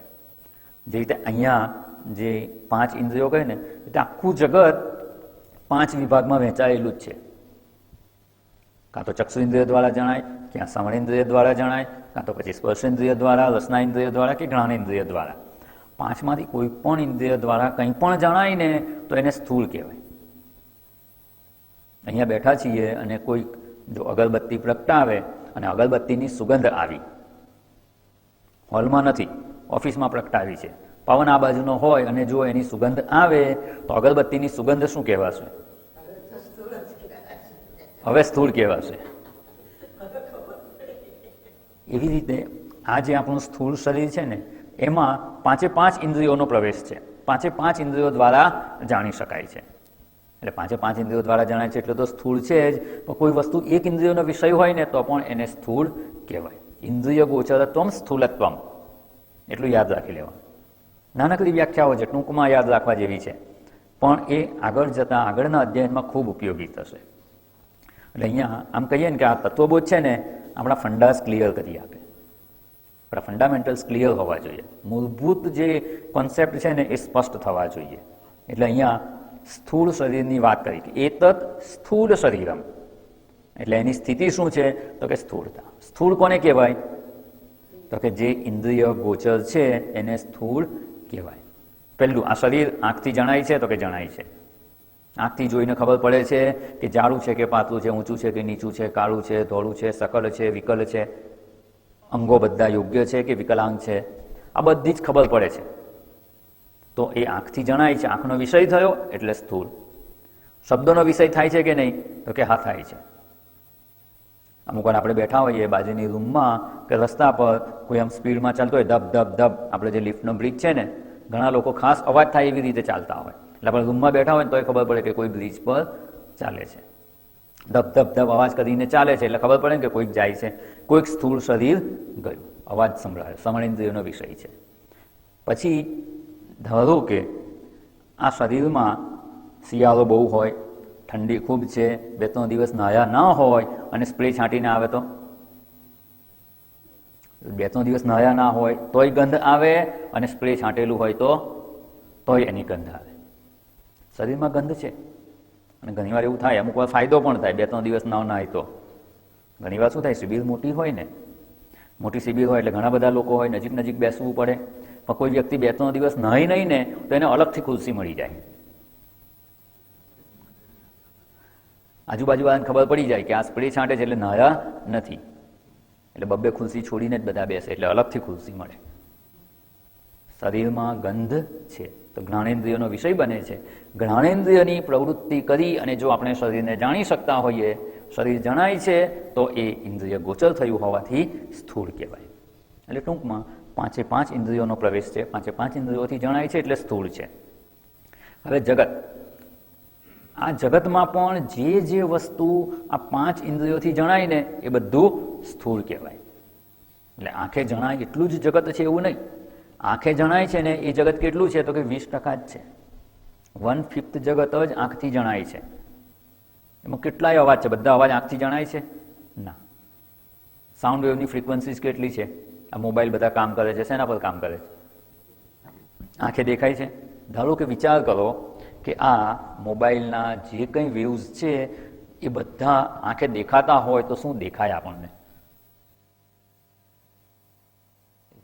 જે રીતે અહીંયા જે 5 ઇન્દ્રિયો કહે ને, એટલે આખું જગત 5 વિભાગમાં વહેંચાયેલું જ છે. કાં તો ચક્ષુ ઇન્દ્રિય દ્વારા જણાય, ક્યાં શ્રવણેન્દ્રિય દ્વારા જણાય, કાં તો પછી સ્પર્શેન્દ્રિય દ્વારા, રસનાઇન્દ્રિય દ્વારા કે ઘ્રાણેન્દ્રિય દ્વારા. 5માંથી કોઈ પણ ઇન્દ્રિય દ્વારા કંઈ પણ જણાય ને તો એને સ્થૂળ કહેવાય. અહીંયા બેઠા છીએ અને કોઈ જો અગરબત્તી પ્રગટાવે અને અગરબત્તીની સુગંધ આવી, હોલમાં નથી, ઓફિસમાં પ્રગટાવી છે, પવન આ બાજુનો હોય અને જો એની સુગંધ આવે તો અગરબત્તીની સુગંધ શું કહેવાશે? હવે સ્થૂળ કહેવાશે. એવી રીતે આ જે આપણું સ્થૂળ શરીર છે ને, એમાં 5 ઇન્દ્રિયોનો પ્રવેશ છે. 5 ઇન્દ્રિયો દ્વારા જાણી શકાય છે. એટલે 5 ઇન્દ્રિયો દ્વારા જણાય છે એટલે તો સ્થૂળ છે જ. પણ કોઈ વસ્તુ એક ઇન્દ્રિયોનો વિષય હોય ને તો પણ એને સ્થૂળ કહેવાય. ઇન્દ્રિય ગોચરત્વમ સ્થૂલત્વમ, એટલું યાદ રાખી લેવાનું. નાનકડી વ્યાખ્યાઓ છે, ટૂંકમાં યાદ રાખવા જેવી છે, પણ એ આગળ જતાં આગળના અધ્યયનમાં ખૂબ ઉપયોગી થશે. એટલે અહીંયા આમ કહીએ ને કે આ તત્વબોધ છે ને આપણા ફંડાસ ક્લિયર કરી આપે. આપણા ફંડામેન્ટલ્સ ક્લિયર હોવા જોઈએ. મૂળભૂત જે કોન્સેપ્ટ છે ને એ સ્પષ્ટ થવા જોઈએ. એટલે અહીંયા સ્થૂળ શરીરની વાત કરી કે એતત સ્થૂળ શરીરમ, એટલે એની સ્થિતિ શું છે તો કે સ્થૂળતા. સ્થૂળ કોને કહેવાય? તો કે જે ઇન્દ્રિય ગોચર છે એને સ્થૂળ કહેવાય. પહેલું, આ શરીર આંખથી જણાય છે તો કે જણાય છે. આંખથી જોઈને ખબર પડે છે કે જાડું છે કે પાતળું છે, ઊંચું છે કે નીચું છે, કાળું છે, ધોળું છે, સકલ છે, વિકલ છે, અંગો બધા યોગ્ય છે કે વિકલાંગ છે, આ બધી જ ખબર પડે છે. તો એ આંખથી જણાય છે, આંખનો વિષય થયો એટલે સ્થૂળ. શબ્દોનો વિષય થાય છે કે નહીં તો કે હા થાય છે. અમુક વાર આપણે બેઠા હોઈએ બાજુની રૂમમાં કે રસ્તા પર કોઈ આમ સ્પીડમાં ચાલતો હોય, ધબ ધબ ધબ, આપણે જે લિફ્ટનો બ્રિજ છે ને, ઘણા લોકો ખાસ અવાજ થાય એવી રીતે ચાલતા હોય. એટલે આપણે રૂમમાં બેઠા હોય તો એ ખબર પડે કે કોઈ બ્રિજ પર ચાલે છે. ધબ ધબ ધબ અવાજ કરીને ચાલે છે એટલે ખબર પડે કે કોઈક જાય છે, કોઈક સ્થૂળ શરીર ગયું, અવાજ સંભળાયો, શ્રવણેન્દ્રિયનો વિષય છે. પછી ધારો કે આ શરીરમાં શિયાળો બહુ હોય, ઠંડી ખૂબ છે, 2-3 દિવસ નાહ્યા ના હોય અને સ્પ્રે છાંટીને આવે તો 2-3 દિવસ નાહ્યા ના હોય તોય ગંધ આવે, અને સ્પ્રે છાંટેલું હોય તોય એની ગંધ આવે. શરીરમાં ગંધ છે. અને ઘણીવાર એવું થાય, અમુક વાર ફાયદો પણ થાય, 2-3 દિવસ ના નાય તો. ઘણીવાર શું થાય, શિબિર મોટી હોય ને, મોટી શિબિર હોય એટલે ઘણા બધા લોકો હોય, નજીક નજીક બેસવું પડે. પણ કોઈ વ્યક્તિ 2-3 દિવસ નાહી નહીં ને તો એને અલગથી ખુરશી મળી જાય. આજુબાજુ વાળાને ખબર પડી જાય કે આ સ્પ્રે છાંટે છે એટલે નાહ્યા નથી, એટલે 2-2 ખુરશી છોડીને જ બધા બેસે, એટલે અલગથી ખુરશી મળે. શરીરમાં ગંધ છે તો ઘ્રાણેન્દ્રિયનો વિષય બને છે. ઘ્રાણેન્દ્રિયની પ્રવૃત્તિ કરી અને જો આપણે શરીરને જાણી શકતા હોઈએ, શરીર જણાય છે તો એ ઇન્દ્રિય ગોચર થયું હોવાથી સ્થૂળ કહેવાય. એટલે ટૂંકમાં 5 ઇન્દ્રિયોનો પ્રવેશ છે, 5 ઇન્દ્રિયોથી જણાય છે એટલે સ્થૂળ છે. હવે જગત, આ જગતમાં પણ જે વસ્તુ આ 5 ઇન્દ્રિયોથી જણાય ને એ બધું સ્થૂળ કહેવાય. એટલે આંખે જણાય એટલું જ જગત છે એવું નહીં. આંખે જણાય છે ને એ જગત કેટલું છે તો કે 20% જ છે. 1/5 જગત જ આંખથી જણાય છે. એમાં કેટલાય અવાજ છે, બધા અવાજ આંખથી જણાય છે ના. સાઉન્ડ વેવની ફ્રીક્વન્સીઝ કેટલી છે? આ મોબાઈલ બધા કામ કરે છે, શેના પર કામ કરે છે? આંખે દેખાય છે. ધારો કે વિચાર કરો કે આ મોબાઈલના જે કંઈ વેવ્સ છે એ બધા આંખે દેખાતા હોય તો શું દેખાય આપણને?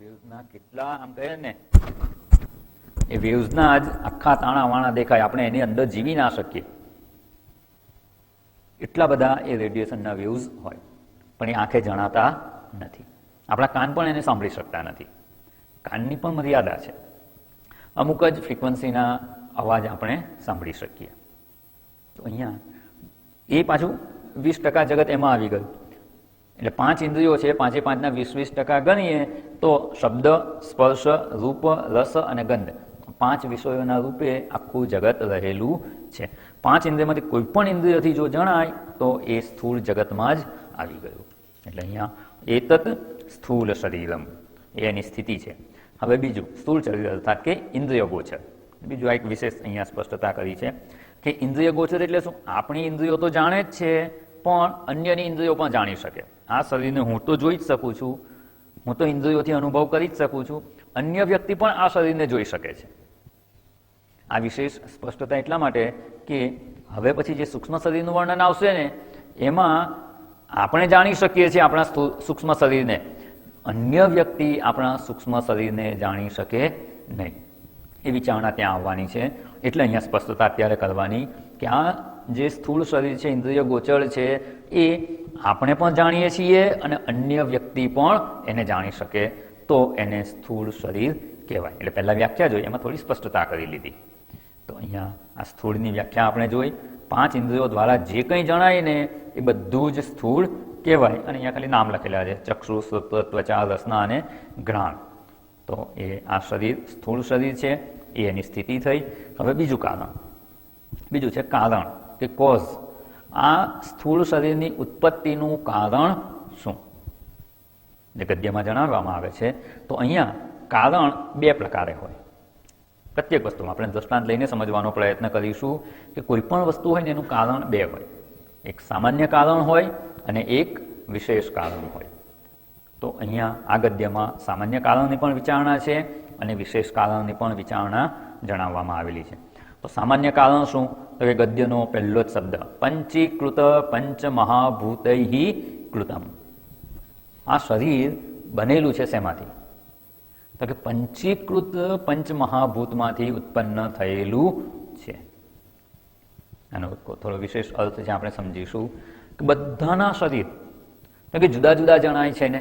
વેવ્સના કેટલા આમ કહે ને, એ વેવ્સના જ આખા તાણા વાણા દેખાય. આપણે એની અંદર જીવી ના શકીએ એટલા બધા એ રેડિયેશનના વેવ્સ હોય, પણ એ આંખે જણાતા નથી. આપણા કાન પણ એને સાંભળી શકતા નથી. કાનની પણ મર્યાદા છે. અમુક જ ફ્રીક્વન્સીના અવાજ આપણે સાંભળી શકીએ. તો અહીંયા એ પાછું 20% જગત એમાં આવી ગયું. એટલે 5 ઇન્દ્રિયો છે, 5/5ના 20% ગણીએ તો શબ્દ, સ્પર્શ, રૂપ, રસ અને ગંધ, 5 વિષયોના રૂપે આખું જગત રહેલું છે. 5 ઇન્દ્રિયમાંથી કોઈ પણ ઇન્દ્રિયથી જો જણાય તો એ સ્થૂળ જગતમાં જ આવી ગયું. એટલે અહીંયા એતત સ્થૂલ શરીરમ. એ એની સ્થિતિ છે. હવે બીજું સ્થૂળ શરીર અર્થાત કે ઇન્દ્રિય ગોચર. બીજું આ એક વિશેષ અહીંયા સ્પષ્ટતા કરી છે કે ઇન્દ્રિય ગોચર એટલે શું? આપણી ઇન્દ્રિયો તો જાણે જ છે, પણ અન્યની ઇન્દ્રિયો પણ જાણી શકે. આ શરીરને હું તો જોઈ જ શકું છું, હું તો ઇન્દ્રિયોથી અનુભવ કરી જ શકું છું, અન્ય વ્યક્તિ પણ આ શરીરને જોઈ શકે છે. આ વિશેષ સ્પષ્ટતા એટલા માટે કે હવે પછી જે સૂક્ષ્મ શરીરનું વર્ણન આવશે ને એમાં આપણે જાણી શકીએ છીએ આપણા સૂક્ષ્મ શરીરને, અન્ય વ્યક્તિ આપણા સૂક્ષ્મ શરીરને જાણી શકે નહીં. એ વિચારણા ત્યાં આવવાની છે. એટલે અહીંયા સ્પષ્ટતા અત્યારે કરવાની કે આ જે સ્થૂળ શરીર છે, ઇન્દ્રિય ગોચર છે, એ આપણે પણ જાણીએ છીએ અને અન્ય વ્યક્તિ પણ એને જાણી શકે, તો એને સ્થૂળ શરીર કહેવાય. એટલે પહેલાં વ્યાખ્યા જોઈ, એમાં થોડી સ્પષ્ટતા કરી લીધી. તો અહીંયા આ સ્થૂળની વ્યાખ્યા આપણે જોઈ. 5 ઇન્દ્રિયો દ્વારા જે કંઈ જણાય ને એ બધું જ સ્થૂળ કહેવાય. અને અહીંયા ખાલી નામ લખેલા છે, ચક્ષુ, શ્રોત્ર, ત્વચા, રસના અને ઘ્રાણ. તો એ આ શરીર સ્થૂળ શરીર છે, એ એની સ્થિતિ થઈ. હવે બીજું છે કારણ કે કોઝ. આ સ્થૂળ શરીરની ઉત્પત્તિનું કારણ શું? જે ગદ્યમાં જણાવવામાં આવે છે. તો અહીંયા કારણ 2 પ્રકારે હોય. પ્રત્યેક વસ્તુમાં આપણે દ્રષ્ટાંત લઈને સમજવાનો પ્રયત્ન કરીશું કે કોઈ પણ વસ્તુ હોય ને એનું કારણ 2 હોય. એક સામાન્ય કારણ હોય અને એક વિશેષ કારણ હોય. તો અહીંયા આ ગદ્યમાં સામાન્ય કારણની પણ વિચારણા છે અને વિશેષ કારણની પણ વિચારણા જણાવવામાં આવેલી છે. તો સામાન્ય કારણ શું? તો કે ગદ્યનો પહેલો જ શબ્દ પંચીકૃત પંચમહાભૂતૈ કૃતમ. આ શરીર બનેલું છે શેમાંથી? તો કે પંચીકૃત પંચમહાભૂતમાંથી ઉત્પન્ન થયેલું છે. આનો થોડો વિશેષ અર્થ છે, આપણે સમજીશું કે બધાના શરીર તો કે જુદા જુદા જણાય છે ને,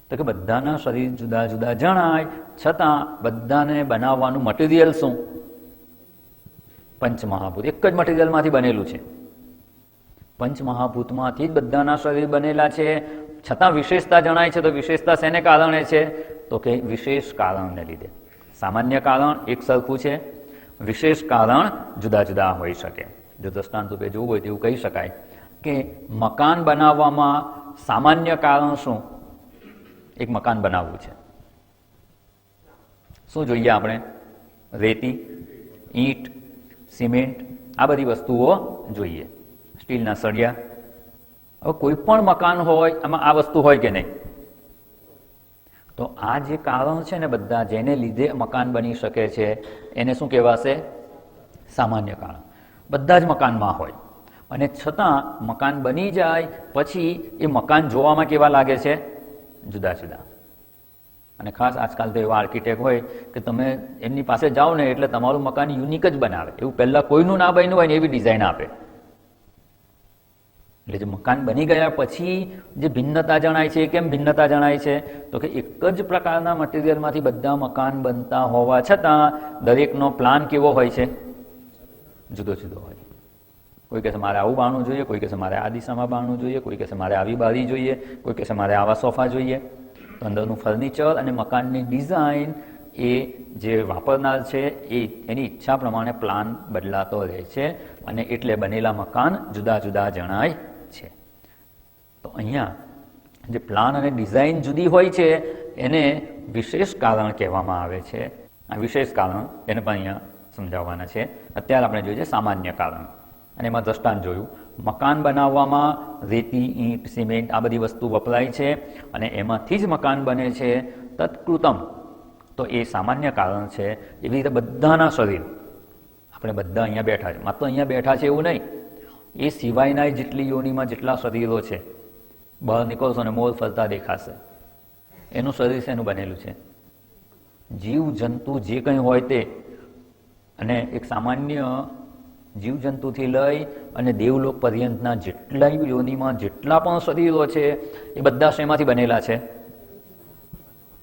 તો કે બધાના શરીર જુદા જુદા જણાય છતાં બધાને બનાવવાનું મટીરિયલ શું? પંચમહાભૂત. એક જ મટીરિયલમાંથી બનેલું છે. પંચમહાભૂતમાંથી જ બધાના શરીર બનેલા છે, છતાં વિશેષતા જણાય છે. તો વિશેષતા શેને કારણે છે? તો કે વિશેષ કારણને લીધે. સામાન્ય કારણ એક સરખું છે, વિશેષ કારણ જુદા જુદા હોઈ શકે. જો દ્રષ્ટાંત રૂપે જોવું હોય તો એવું કહી શકાય કે મકાન બનાવવામાં સામાન્ય કારણ શું? એક મકાન બનાવવું છે. શું જોઈએ આપણે? રેતી, ઈંટ, સિમેન્ટ, આ બધી વસ્તુઓ જોઈએ, સ્ટીલના સળિયા. હવે કોઈ પણ મકાન હોય એમાં આ વસ્તુ હોય કે નહીં? તો આ જે કારણ છે ને બધા જેને લીધે મકાન બની શકે છે એને શું કહેવાશે? સામાન્ય કારણ. બધા જ મકાનમાં હોય અને છતાં મકાન બની જાય પછી એ મકાન જોવામાં કેવા લાગે છે? જુદા જુદા. અને ખાસ આજકાલ તો એવા આર્કિટેક્ટ હોય કે તમે એમની પાસે જાઓ ને એટલે તમારું મકાન યુનિક જ બનાવે. એવું પહેલાં કોઈનું ના બન્યું હોય ને એવી ડિઝાઇન આપે. એટલે જે મકાન બની ગયા પછી જે ભિન્નતા જણાય છે, કેમ ભિન્નતા જણાય છે? તો કે એક જ પ્રકારના મટીરિયલમાંથી બધા મકાન બનતા હોવા છતાં દરેકનો પ્લાન કેવો હોય છે? જુદો જુદો હોય. કોઈ કહેશે મારે આવું બાણું જોઈએ, કોઈ કહેશે મારે આ દિશામાં બાણું જોઈએ, કોઈ કહેશે મારે આવી બારી જોઈએ, કોઈ કહેશે મારે આવા સોફા જોઈએ. તો અંદરનું ફર્નિચર અને મકાનની ડિઝાઇન એ જે વાપરનાર છે એની ઈચ્છા પ્રમાણે પ્લાન બદલાતો રહે છે અને એટલે બનેલા મકાન જુદા જુદા જણાય છે. તો અહીંયા જે પ્લાન અને ડિઝાઇન જુદી હોય છે એને વિશેષ કારણ કહેવામાં આવે છે. આ વિશેષ કારણ એને પણ અહીંયા સમજાવવાના છે. અત્યારે આપણે જોઈએ સામાન્ય કારણ, અને એમાં દ્રષ્ટાંત જોયું. મકાન બનાવવામાં રેતી, ઈંટ, સિમેન્ટ આ બધી વસ્તુ વપરાય છે અને એમાંથી જ મકાન બને છે. તત્કૃતમ તો એ સામાન્ય કારણ છે. એવી રીતે બધાના શરીર, આપણે બધા અહીંયા બેઠા છે, માત્ર અહીંયા બેઠા છે એવું નહીં, એ સિવાયના જેટલી યોનિમાં જેટલા શરીરો છે, બહાર નીકળશો ને મોર ફરતા દેખાશે. એનું શરીર શેનું બનેલું છે? જીવ જંતુ જે કંઈ હોય તે. અને એક સામાન્ય જીવજંતુથી લઈ અને દેવલોક પર્યંતના જેટલા યોનિમાં જેટલા પણ શરીરો છે એ બધા શેમાંથી બનેલા છે?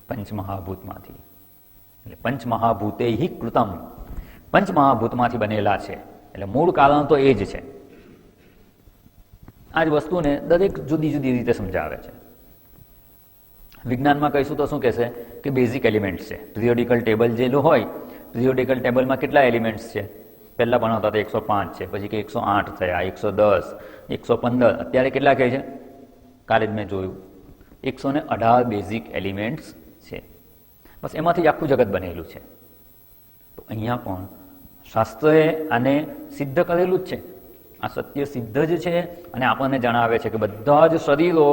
પંચમહાભૂતમાંથી. એટલે પંચમહાભૂતે હિ કૃતમ, પંચમહાભૂતમાંથી બનેલા છે. એટલે મૂળ કારણ તો એ જ છે. આ જ વસ્તુને દરેક જુદી જુદી રીતે સમજાવે છે. વિજ્ઞાનમાં કહીશું તો શું કહેશે કે બેઝિક એલિમેન્ટ્સ છે. પિરિયોડિકલ ટેબલ જેલું હોય, પિરિયોડિકલ ટેબલમાં કેટલા એલિમેન્ટ્સ છે? પહેલાં ભણાવતા હતા 105 છે, પછી કે 108 થયા, 110, 115, અત્યારે કેટલા કહે છે? કાલે જ મેં જોયું 118 બેઝિક એલિમેન્ટ્સ છે. બસ એમાંથી આખું જગત બનેલું છે. તો અહીંયા પણ શાસ્ત્રએ આને સિદ્ધ કરેલું જ છે. આ સત્ય સિદ્ધ જ છે અને આપણને જણાવે છે કે બધા જ શરીરો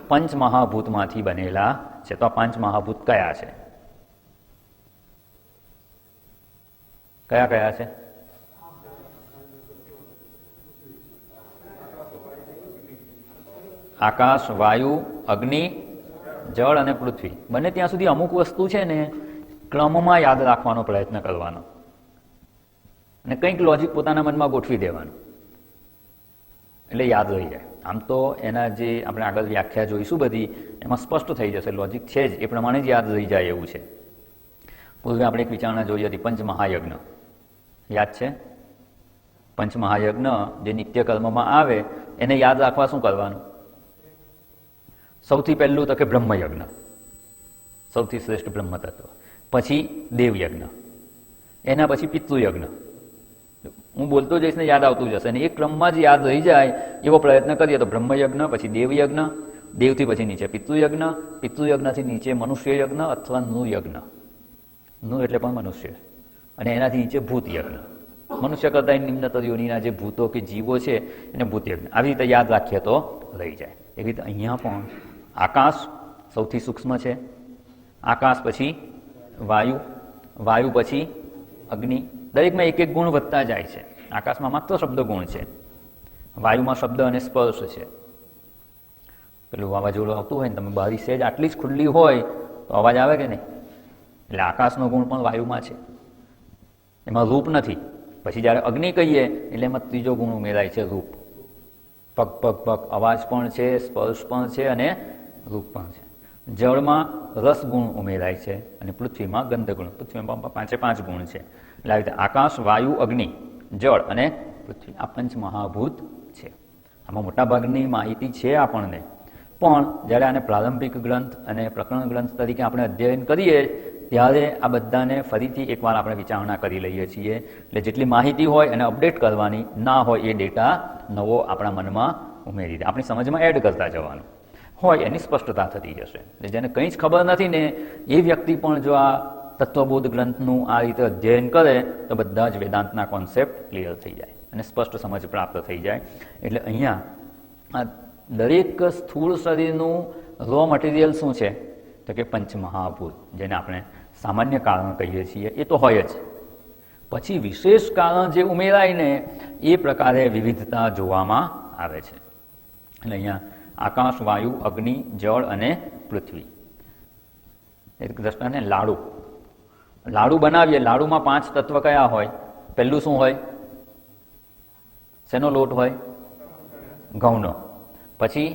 પંચ મહાભૂતમાંથી બનેલા છે. તો આ પાંચ મહાભૂત કયા છે? કયા કયા છે? આકાશ, વાયુ, અગ્નિ, જળ અને પૃથ્વી. બને ત્યાં સુધી અમુક વસ્તુ છે ને ક્રમમાં યાદ રાખવાનો પ્રયત્ન કરવાનો અને કંઈક લોજિક પોતાના મનમાં ગોઠવી દેવાનું એટલે યાદ રહી જાય. આમ તો એના જે આપણે આગળ વ્યાખ્યા જોઈશું બધી એમાં સ્પષ્ટ થઈ જશે, લોજિક છે જ એ પ્રમાણે જ યાદ રહી જાય એવું છે. પૂર્વે આપણે એક વિચારણા જોઈ હતી પંચમહાયજ્ઞ, યાદ છે? પંચમહાયજ્ઞ જે નિત્ય કર્મમાં આવે એને યાદ રાખવા શું કરવાનું? સૌથી પહેલું તો કે બ્રહ્મયજ્ઞ, સૌથી શ્રેષ્ઠ બ્રહ્મ તત્વ, પછી દેવયજ્ઞ, એના પછી પિતૃયજ્ઞ. હું બોલતો જઈશ ને યાદ આવતું જશે અને એ ક્રમમાં જ યાદ રહી જાય એવો પ્રયત્ન કરીએ તો બ્રહ્મયજ્ઞ, પછી દેવયજ્ઞ, દેવથી પછી નીચે પિતૃયજ્ઞ, પિતૃયજ્ઞથી નીચે મનુષ્યયજ્ઞ અથવા નૃયજ્ઞ, નૃ એટલે પણ મનુષ્ય, અને એનાથી નીચે ભૂતયજ્ઞ. મનુષ્ય કરતાં નિમ્નતર યોનિના જે ભૂતો કે જીવો છે એને ભૂતયજ્ઞ. આવી રીતે યાદ રાખીએ તો રહી જાય. એવી રીતે અહીંયા પણ આકાશ સૌથી સૂક્ષ્મ છે, આકાશ પછી વાયુ, વાયુ પછી અગ્નિ. દરેકમાં એક એક ગુણ વધતા જાય છે. આકાશમાં માત્ર શબ્દ ગુણ છે, વાયુમાં શબ્દ અને સ્પર્શ છે. પેલું વાવાઝોડું આવતું હોય ને તમે બારી સહેજ આટલી જ ખુલ્લી હોય તો અવાજ આવે કે નહીં? એટલે આકાશનો ગુણ પણ વાયુમાં છે, એમાં રૂપ નથી. પછી જ્યારે અગ્નિ કહીએ એટલે એમાં ત્રીજો ગુણ ઉમેરાય છે, રૂપ. પગ પગ પગ અવાજ પણ છે, સ્પર્શ પણ છે અને રૂપ પણ છે. જળમાં રસ ગુણ ઉમેરાય છે અને પૃથ્વીમાં ગંધ ગુણ. પૃથ્વીમાં પાંચે પાંચ ગુણ છે. એટલે આવી રીતે આકાશ, વાયુ, અગ્નિ, જળ અને પૃથ્વી આ પંચ મહાભૂત છે. આમાં મોટાભાગની માહિતી છે આપણને, પણ જ્યારે આને પ્રારંભિક ગ્રંથ અને પ્રકરણ ગ્રંથ તરીકે આપણે અધ્યયન કરીએ ત્યારે આ બધાને ફરીથી એકવાર આપણે વિચારણા કરી લઈએ છીએ. એટલે જેટલી માહિતી હોય એને અપડેટ કરવાની, ના હોય એ ડેટા નવો આપણા મનમાં ઉમેરી દે, આપણી સમજમાં એડ કરતા જવાનું હોય એની સ્પષ્ટતા થતી જશે. એટલે જેને કંઈ જ ખબર નથી ને એ વ્યક્તિ પણ જો આ તત્વબોધ ગ્રંથનું આ રીતે અધ્યયન કરે તો બધા જ વેદાંતના કોન્સેપ્ટ ક્લિયર થઈ જાય અને સ્પષ્ટ સમજ પ્રાપ્ત થઈ જાય. એટલે અહીંયા આ દરેક સ્થૂળ શરીરનું રો મટીરિયલ શું છે તો કે પંચમહાભૂત, જેને આપણે સામાન્ય કારણ કહીએ છીએ એ તો હોય જ. પછી વિશેષ કારણ જે ઉમેરાય ને એ પ્રકારે વિવિધતા જોવામાં આવે છે. એટલે અહીંયા આકાશ, વાયુ, અગ્નિ, જળ અને પૃથ્વી. એક દ્રષ્ટાને લાડુ, લાડુ બનાવીએ, લાડુમાં પાંચ તત્વ કયા હોય? પહેલું શું હોય? શેનો લોટ હોય? ઘઉંનો. પછી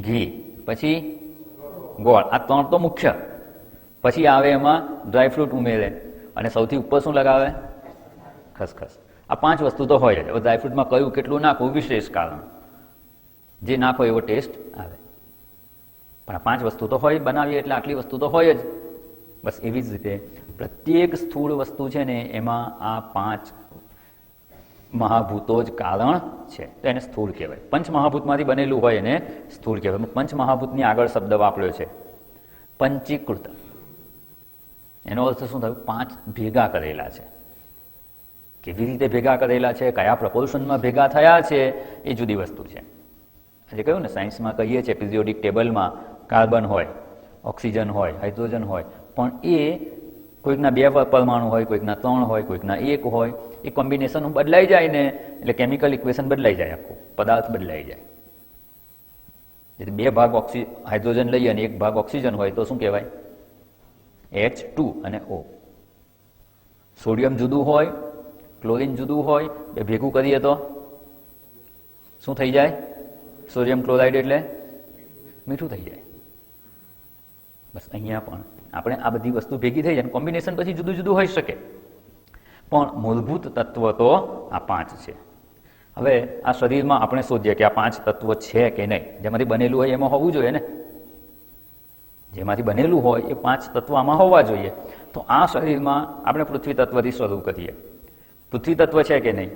ઘી, પછી ગોળ. આ ત્રણ તો મુખ્ય. પછી આવે એમાં ડ્રાયફ્રૂટ ઉમેરે અને સૌથી ઉપર શું લગાવે? ખસખસ. આ પાંચ વસ્તુ તો હોય જ. હવે ડ્રાયફ્રૂટમાં કયું કેટલું નાખવું વિશેષ કારણ, જે નાખો એવો ટેસ્ટ આવે. પણ આ પાંચ વસ્તુ તો હોય, બનાવીએ એટલે આટલી વસ્તુ તો હોય જ. બસ એવી જ રીતે પ્રત્યેક સ્થૂળ વસ્તુ છે ને એમાં આ પાંચ મહાભૂતો જ કારણ છે, તો એને સ્થૂળ કહેવાય. પંચ મહાભૂતમાંથી બનેલું હોય એને સ્થૂળ કહેવાય. પંચ મહાભૂતની આગળ શબ્દ વાપર્યો છે પંચીકૃત. એનો અર્થ શું થયું? પાંચ ભેગા કરેલા છે. કેવી રીતે ભેગા કરેલા છે, કયા પ્રપોર્શનમાં ભેગા થયા છે એ જુદી વસ્તુ છે. આજે કહ્યું ને સાયન્સમાં કહીએ છીએ પિરિયોડિક ટેબલમાં કાર્બન હોય, ઓક્સિજન હોય, હાઇડ્રોજન હોય, પણ એ કોઈકના 2 પરમાણુ હોય, કોઈકના 3 હોય, કોઈકના 1 હોય. એ કોમ્બિનેશન બદલાઈ જાય ને એટલે કેમિકલ ઇક્વેશન બદલાઈ જાય, આખું પદાર્થ બદલાઈ જાય. એટલે 2 ભાગ હાઇડ્રોજન લઈએ અને 1 ભાગ ઓક્સિજન હોય તો શું કહેવાય? H2 અને O. સોડિયમ જુદું હોય, ક્લોરિન જુદું હોય, બે ભેગું કરીએ તો શું થઈ જાય? સોડિયમ ક્લોરાઇડ એટલે મીઠું થઈ જાય. બસ અહીંયા પણ આપણે આ બધી વસ્તુ ભેગી થઈ જાય. કોમ્બિનેશન પછી જુદું જુદું હોઈ શકે, પણ મૂળભૂત તત્વ તો આ 5 છે. હવે આ શરીરમાં આપણે શોધીએ કે આ 5 તત્વો છે કે નહીં. જેમાંથી બનેલું હોય એમાં હોવું જોઈએ ને. જેમાંથી બનેલું હોય એ 5 તત્વો આમાં હોવા જોઈએ. તો આ શરીરમાં આપણે પૃથ્વી તત્વથી શરૂ કરીએ. પૃથ્વી તત્વ છે કે નહીં?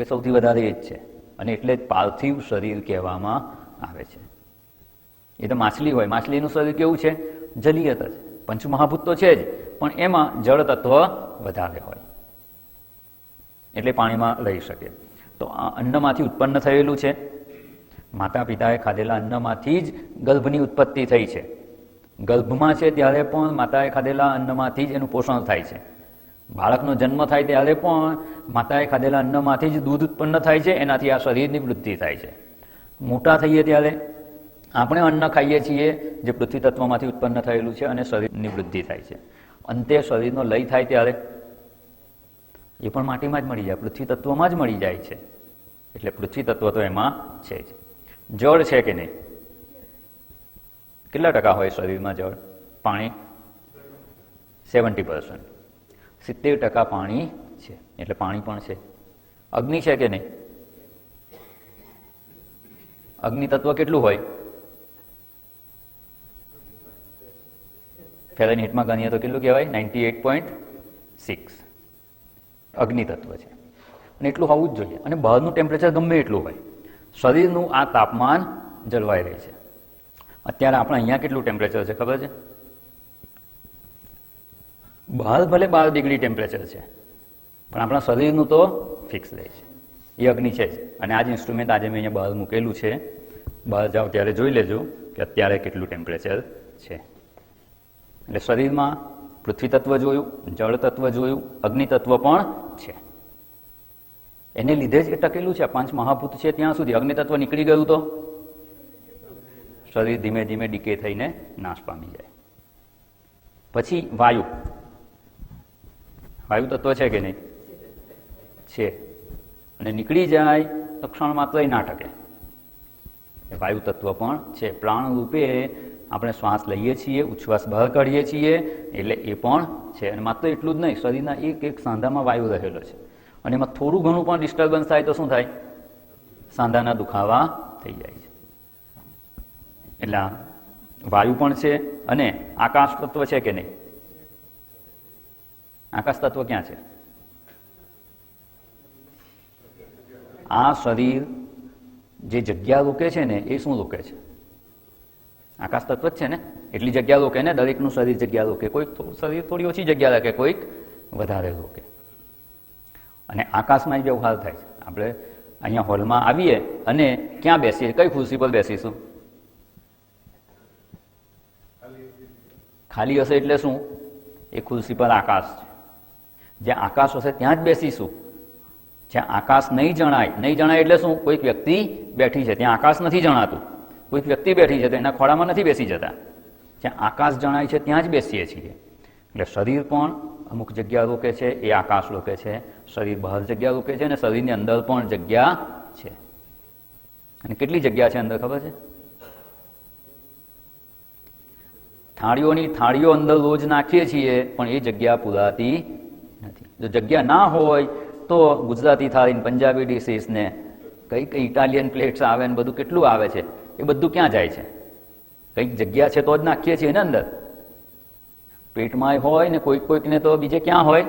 એ સૌથી વધારે એ જ છે, અને એટલે જ પાર્થિવ શરીર કહેવામાં આવે છે. એ તો માછલી હોય, માછલીનું શરીર કેવું છે? જલીય જ. પંચમહાભૂત તો છે જ, પણ એમાં જળ તત્વ વધારે હોય એટલે પાણીમાં રહી શકે. તો આ અન્નમાંથી ઉત્પન્ન થયેલું છે. માતા પિતાએ ખાધેલા અન્નમાંથી જ ગર્ભની ઉત્પત્તિ થઈ છે. ગર્ભમાં છે ત્યારે પણ માતાએ ખાધેલા અન્નમાંથી જ એનું પોષણ થાય છે. બાળકનો જન્મ થાય ત્યારે પણ માતાએ ખાધેલા અન્નમાંથી જ દૂધ ઉત્પન્ન થાય છે, એનાથી આ શરીરની વૃદ્ધિ થાય છે. મોટા થઈએ ત્યારે આપણે અન્ન ખાઈએ છીએ જે પૃથ્વી તત્વમાંથી ઉત્પન્ન થયેલું છે અને શરીરની વૃદ્ધિ થાય છે. અંતે શરીરનો લય થાય ત્યારે એ પણ માટીમાં જ મળી જાય, પૃથ્વી તત્વમાં જ મળી જાય છે. એટલે પૃથ્વી તત્વ તો એમાં છે જ. જળ છે કે નહીં? કેટલા ટકા હોય શરીરમાં જળ? પાણી 70%. 70% પાણી છે, એટલે પાણી પણ છે. અગ્નિ છે કે નહીં? અગ્નિ તત્વ કેટલું હોય? ફેરનહીટમાં ગણીએ તો કેટલું કહેવાય? 98.6 અગ્નિ તત્વ છે. અને એટલું હોવું જ જોઈએ. અને બહારનું ટેમ્પરેચર ગમે એટલું હોય, શરીરનું આ તાપમાન જળવાઈ રહે છે. અત્યારે આપણે અહીંયા કેટલું ટેમ્પરેચર છે ખબર છે? બહાર ભલે 12 ડિગ્રી ટેમ્પરેચર છે, પણ આપણા શરીરનું તો ફિક્સ રહે છે. એ અગ્નિ છે જ. અને આ જ ઇન્સ્ટ્રુમેન્ટ આજે મેં અહીંયા બહાર મૂકેલું છે. બહાર જાઓ ત્યારે જોઈ લેજો કે અત્યારે કેટલું ટેમ્પરેચર છે. એટલે શરીરમાં પૃથ્વી તત્વ જોયું, જળ તત્વ જોયું, અગ્નિ તત્વ પણ છે. એને લીધે જ એ ટકેલું છે. 5 મહાભૂત છે ત્યાં સુધી. અગ્નિ તત્વ નીકળી ગયું તો શરીર ધીમે ધીમે ડીકે થઈને નાશ પામી જાય. પછી વાયુ. વાયુ તત્વ છે કે નહીં? છે. અને નીકળી જાય તો ક્ષણ માત્ર ના ટકે. વાયુ તત્વ પણ છે. પ્રાણ રૂપે આપણે શ્વાસ લઈએ છીએ, ઉચ્છ્વાસ બહાર કાઢીએ છીએ, એટલે એ પણ છે. અને માત્ર એટલું જ નહીં, શરીરના એક એક સાંધામાં વાયુ રહેલો છે. અને એમાં થોડું ઘણું પણ ડિસ્ટર્બન્સ થાય તો શું થાય? સાંધાના દુખાવા થઈ જાય છે. એટલે વાયુ પણ છે. અને આકાશ તત્વ છે કે નહીં? આકાશ તત્વ ક્યાં છે? આ શરીર જે જગ્યા રોકે છે ને, એ શું રોકે છે? આકાશ તત્વ જ છે ને. એટલી જગ્યા રોકે ને, દરેકનું શરીર જગ્યા રોકે. કોઈક શરીર થોડી ઓછી જગ્યા રાખે, કોઈક વધારે રોકે. અને આકાશમાં જ વ્યવહાર થાય છે. આપણે અહીંયા હોલમાં આવીએ અને ક્યાં બેસીએ? કઈ ખુરશી પર બેસીશું? ખાલી હશે એટલે શું? એ ખુરશી પર આકાશ છે. જ્યાં આકાશ હશે ત્યાં જ બેસીશું. જ્યાં આકાશ નહીં જણાય, નહીં જણાય એટલે શું? કોઈક વ્યક્તિ બેઠી છે, ત્યાં આકાશ નથી જણાતું. કોઈક વ્યક્તિ બેઠી છે તો એના ખોળામાં નથી બેસી જતા. જ્યાં આકાશ જણાય છે ત્યાં જ બેસીએ છીએ. એટલે શરીર પણ અમુક જગ્યા રોકે છે, એ આકાશ રોકે છે. શરીર બહાર જગ્યા રોકે છે અને શરીરની અંદર પણ જગ્યા છે. અને કેટલી જગ્યા છે અંદર ખબર છે? થાળીઓની થાળીઓ અંદર રોજ નાખીએ છીએ, પણ એ જગ્યા પૂરાતી નથી. જો જગ્યા ના હોય તો ગુજરાતી થાળી, પંજાબી ડિશિસ ને કઈ કઈ ઇટાલિયન પ્લેટ્સ આવે ને બધું કેટલું આવે છે, એ બધું ક્યાં જાય છે? કંઈક જગ્યા છે તો જ નાખીએ છીએ ને અંદર. પેટમાં હોય ને કોઈક કોઈકને તો બીજે ક્યાં હોય?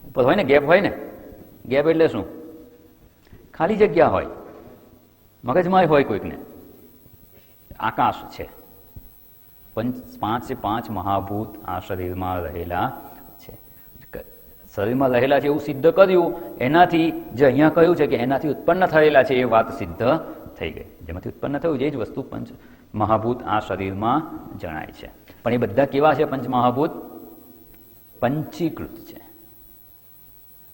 ઉપર હોય ને, ગેપ હોય ને. ગેપ એટલે શું? ખાલી જગ્યા હોય. મગજમાં હોય કોઈકને. આકાશ છે. 5 મહાભૂત આ શરીરમાં રહેલા છે. શરીરમાં રહેલા છે એવું સિદ્ધ કર્યું. એનાથી જે અહીંયા કહ્યું છે કે એનાથી ઉત્પન્ન થયેલા છે, એ વાત સિદ્ધ થઈ ગઈ. જેમાંથી ઉત્પન્ન થયું એ જ વસ્તુ પંચ મહાભૂત આ શરીરમાં જણાય છે. પણ એ બધા કેવા છે? પંચ મહાભૂત પંચીકૃત છે.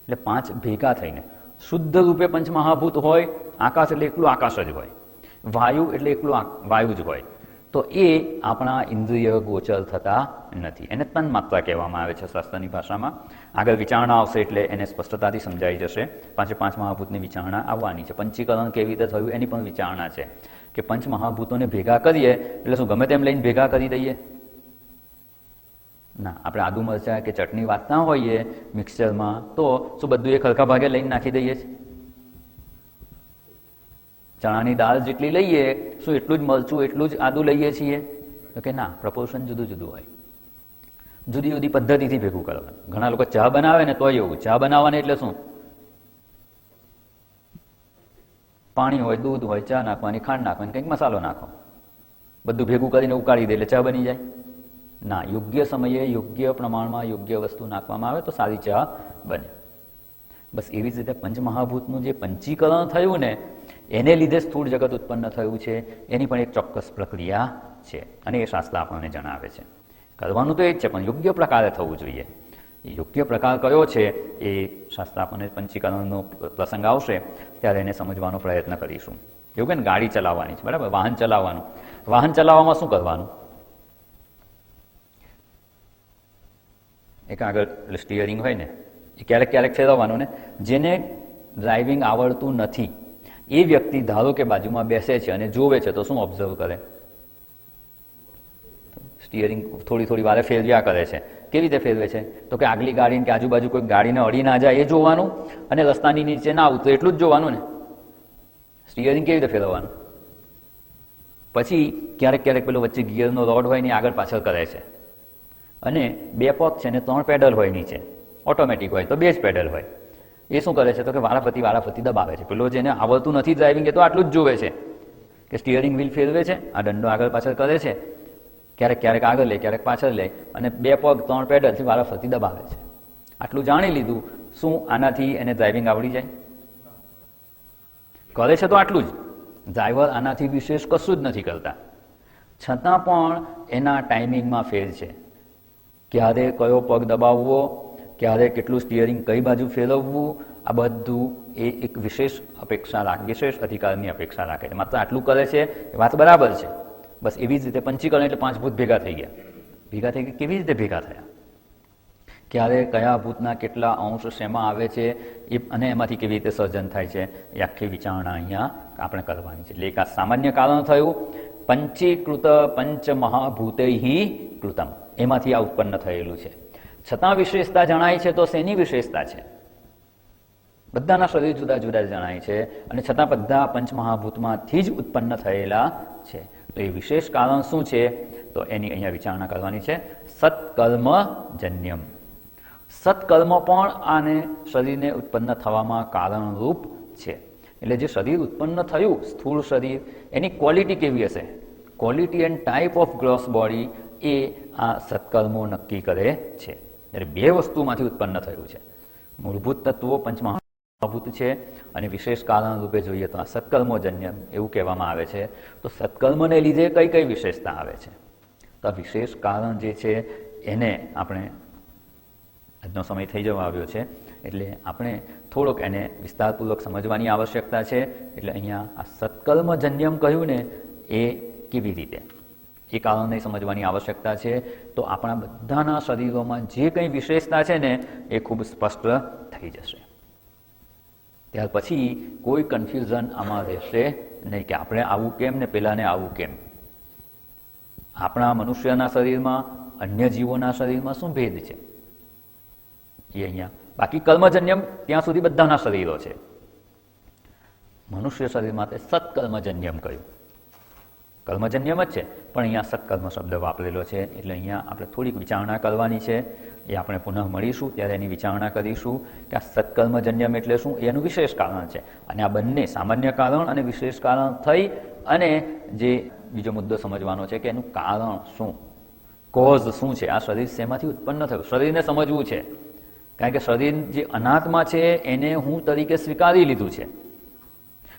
એટલે 5 ભેગા થઈને શુદ્ધ રૂપે પંચ મહાભૂત હોય. આકાશ એટલે એકલું આકાશ જ હોય. વાયુ એટલે એકલું વાયુ જ હોય. તો એ આપણા ઇન્દ્રિય ગોચર થતા નથી. એને તન માત્રા કહેવામાં આવે છે શાસ્ત્રની ભાષામાં. આગળ વિચારણા આવશે એટલે એને સ્પષ્ટતાથી સમજાઈ જશે. 5 મહાભૂતની વિચારણા આવવાની છે. પંચીકરણ કેવી રીતે થયું એની પણ વિચારણા છે. કે પંચ મહાભૂતોને ભેગા કરીએ એટલે શું ગમે તેમ લઈને ભેગા કરી દઈએ? ના. આપણે આદુ મરચાં કે ચટણી વાટતા હોઈએ મિક્સચરમાં, તો શું બધું એ ખરખા ભાગે લઈને નાખી દઈએ છીએ? ચણાની દાળ જેટલી લઈએ, શું એટલું જ મરચું, એટલું જ આદુ લઈએ છીએ? તો કે ના, પ્રપોર્શન જુદું જુદું હોય. જુદી જુદી પદ્ધતિથી ભેગું કરવાનું. ઘણા લોકો ચા બનાવે ને તોય એવું. ચા બનાવવાની એટલે શું? પાણી હોય, દૂધ હોય, ચા નાખવાની, ખાંડ નાખવાની, કંઈક મસાલો નાખો. બધું ભેગું કરીને ઉકાળી દે એટલે ચા બની જાય? ના, યોગ્ય સમયે યોગ્ય પ્રમાણમાં યોગ્ય વસ્તુ નાખવામાં આવે તો સારી ચા બને. બસ એવી જ રીતે પંચમહાભૂતનું જે પંચીકરણ થયું ને એને લીધે સ્થૂળ જગત ઉત્પન્ન થયું છે, એની પણ એક ચોક્કસ પ્રક્રિયા છે અને એ શાસ્ત્ર આપણને જણાવે છે. કરવાનું તો એ જ છે, પણ યોગ્ય પ્રકારે થવું જોઈએ. યોગ્ય પ્રકાર કયો છે એ શાસ્ત્ર આપણને પંચીકરણનો પ્રસંગ આવશે ત્યારે એને સમજવાનો પ્રયત્ન કરીશું. એવું કે ને ગાડી ચલાવવાની છે, બરાબર? વાહન ચલાવવાનું. વાહન ચલાવવામાં શું કરવાનું? એક આગળ સ્ટીયરિંગ હોય ને એ ક્યારેક ક્યારેક ફેરવવાનું ને. જેને ડ્રાઇવિંગ આવડતું નથી એ વ્યક્તિ ધારો કે બાજુમાં બેસે છે અને જોવે છે તો શું ઓબ્ઝર્વ કરે? સ્ટીયરિંગ થોડી થોડી વારે ફેરવ્યા કરે છે. કેવી રીતે ફેરવે છે? તો કે આગલી ગાડીને કે આજુબાજુ કોઈ ગાડીને અડી ના જાય એ જોવાનું અને રસ્તાની નીચે ના ઉતરે એટલું જ જોવાનું ને. સ્ટીયરિંગ કેવી રીતે ફેરવવાનું? પછી ક્યારેક ક્યારેક પેલો વચ્ચે ગિયરનો રોડ હોય ને આગળ પાછળ કરે છે અને 2 પગ છે ને 3 પેડલ હોય નીચે. ઓટોમેટિક હોય તો 2 જ પેડલ હોય. એ શું કરે છે તો કે વારાફરતી દબાવે છે. પેલો જેને આવડતું નથી ડ્રાઇવિંગ એ તો આટલું જ જોવે છે કે સ્ટીયરિંગ વ્હીલ ફેરવે છે, આ દંડો આગળ પાછળ કરે છે, ક્યારેક ક્યારેક આગળ લે ક્યારેક પાછળ લે અને 2 પગ 3 પેડલથી વારાફરતી દબાવે છે. આટલું જાણી લીધું. શું આનાથી એને ડ્રાઇવિંગ આવડી જાય? કરે છે તો આટલું જ. ડ્રાઈવર આનાથી વિશેષ કશું જ નથી કરતા, છતાં પણ એના ટાઈમિંગમાં ફેર છે. ક્યારે કયો પગ દબાવવો, ક્યારે કેટલું સ્ટીયરિંગ કઈ બાજુ ફેરવવું, આ બધું એ એક વિશેષ અપેક્ષા રાખે, વિશેષ અધિકારની અપેક્ષા રાખે છે. માત્ર આટલું કરે છે એ વાત બરાબર છે. બસ એવી જ રીતે પંચીકરણ એટલે 5 ભૂત ભેગા થઈ ગયા. ભેગા થઈ ગયા કેવી રીતે ભેગા થયા? ક્યારે કયા ભૂતના કેટલા અંશ શેમાં આવે છે એ અને એમાંથી કેવી રીતે સર્જન થાય છે એ આખી વિચારણા અહીંયા આપણે કરવાની છે. એટલે એક આ સામાન્ય કારણ થયું. પંચીકૃત પંચમહાભૂતૈ કૃતમ, એમાંથી આ ઉત્પન્ન થયેલું છે. છતાં વિશેષતા જણાય છે તો શેની વિશેષતા છે? બધાના શરીર જુદા જુદા જણાય છે અને છતાં બધા પંચમહાભૂતમાંથી જ ઉત્પન્ન થયેલા છે. તો એ વિશેષ કારણ શું છે તો એની અહીંયા વિચારણા કરવાની છે. સત્કર્મજન્યમ. સત્કર્મ પણ આને શરીરને ઉત્પન્ન થવામાં કારણરૂપ છે. એટલે જે શરીર ઉત્પન્ન થયું, સ્થૂળ શરીર, એની ક્વોલિટી કેવી હશે? Quality and type of gross body એ આ સત્કર્મો નક્કી કરે છે. એટલે 2 વસ્તુમાંથી ઉત્પન્ન થયું છે. મૂળભૂત તત્વો પંચમહાભૂત છે અને વિશેષ કારણ રૂપે જોઈએ તો આ સત્કર્મોજન્યમ એવું કહેવામાં આવે છે. તો સત્કર્મને લીધે કઈ કઈ વિશેષતા આવે છે? તો આ વિશેષ કારણ જે છે એને આપણે, આજનો સમય થઈ જવા આવ્યો છે એટલે આપણે થોડોક એને વિસ્તારપૂર્વક સમજવાની આવશ્યકતા છે. એટલે અહીંયા આ સત્કર્મજન્યમ કહ્યું ને એ કેવી રીતે એ કારણને સમજવાની આવશ્યકતા છે. તો આપણા બધાના શરીરોમાં જે કંઈ વિશેષતા છે ને એ ખૂબ સ્પષ્ટ થઈ જશે. ત્યાર પછી કોઈ કન્ફ્યુઝન આમાં રહેશે નહીં કે આપણે આવું કેમ ને પેલાને આવું કેમ. આપણા મનુષ્યના શરીરમાં અન્ય જીવોના શરીરમાં શું ભેદ છે એ અહીંયા. બાકી કર્મજન્યમ ત્યાં સુધી બધાના શરીરો છે. મનુષ્ય શરીર માટે સત્કર્મજન્યમ કહ્યું. કર્મજન્યમ જ છે પણ અહીંયા સત્કર્મ શબ્દ વાપરેલો છે. એટલે અહીંયા આપણે થોડીક વિચારણા કરવાની છે. એ આપણે પુનઃ મળીશું ત્યારે એની વિચારણા કરીશું કે આ સત્કર્મજન્યમ એટલે શું, એનું વિશેષ કારણ છે. અને આ બંને સામાન્ય કારણ અને વિશેષ કારણ થઈ અને જે બીજો મુદ્દો સમજવાનો છે કે એનું કારણ શું, કોઝ શું છે. આ શરીર શેમાંથી ઉત્પન્ન થયું શરીરને સમજવું છે. કારણ કે શરીર જે અનાત્મા છે એને હું તરીકે સ્વીકારી લીધું છે.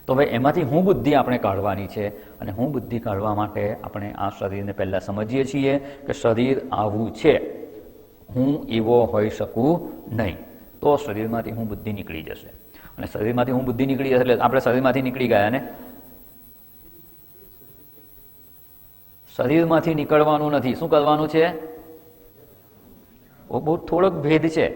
તો હવે એમાંથી હું બુદ્ધિ આપણે કાઢવાની છે અને હું બુદ્ધિ કાઢવા માટે આપણે આ શરીરને પહેલાં સમજીએ છીએ કે શરીર આવું છે, હું એવો હોઈ શકું નહીં. તો શરીરમાંથી હું બુદ્ધિ નીકળી જશે. અને શરીરમાંથી હું બુદ્ધિ નીકળી જશે એટલે આપણે શરીરમાંથી નીકળી ગયા ને. શરીરમાંથી નીકળવાનું નથી. શું કરવાનું છે? બહુ થોડોક ભેદ છે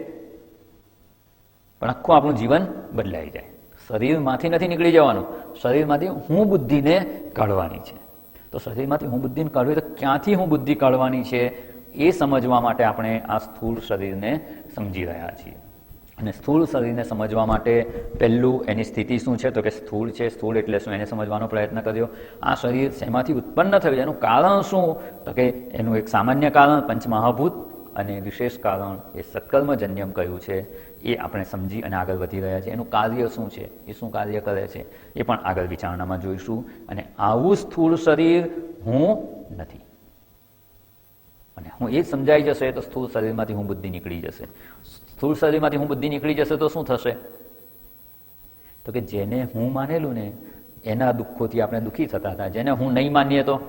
પણ આખું આપણું જીવન બદલાઈ જાય. શરીરમાંથી નથી નીકળી જવાનું, શરીરમાંથી હું બુદ્ધિને કાઢવાની છે. તો શરીરમાંથી હું બુદ્ધિને કાઢવી તો ક્યાંથી હું બુદ્ધિ કાઢવાની છે એ સમજવા માટે આપણે આ સ્થૂળ શરીરને સમજી રહ્યા છીએ. અને સ્થૂળ શરીરને સમજવા માટે પહેલું એની સ્થિતિ શું છે તો કે સ્થૂળ છે. સ્થૂળ એટલે શું એને સમજવાનો પ્રયત્ન કર્યો. આ શરીર શેમાંથી ઉત્પન્ન થયું, એનું કારણ શું તો કે એનું એક સામાન્ય કારણ પંચમહાભૂત અને વિશેષ કારણ એ સત્કર્મજન્યમ કહ્યું છે. એ આપણે સમજી અને આગળ વધી રહ્યા છીએ. એનું કાર્ય શું છે, એ શું કાર્ય કરે છે એ પણ આગળ વિચારણામાં જોઈશું. અને આવું સ્થૂળ શરીર હું નથી. અને હું એ જ સમજાઈ જશે તો સ્થૂળ શરીરમાંથી હું બુદ્ધિ નીકળી જશે. સ્થૂળ શરીરમાંથી હું બુદ્ધિ નીકળી જશે તો શું થશે? તો કે જેને હું માનેલું ને એના દુઃખોથી આપણે દુઃખી થતા હતા, જેને હું નહીં માનીએ તો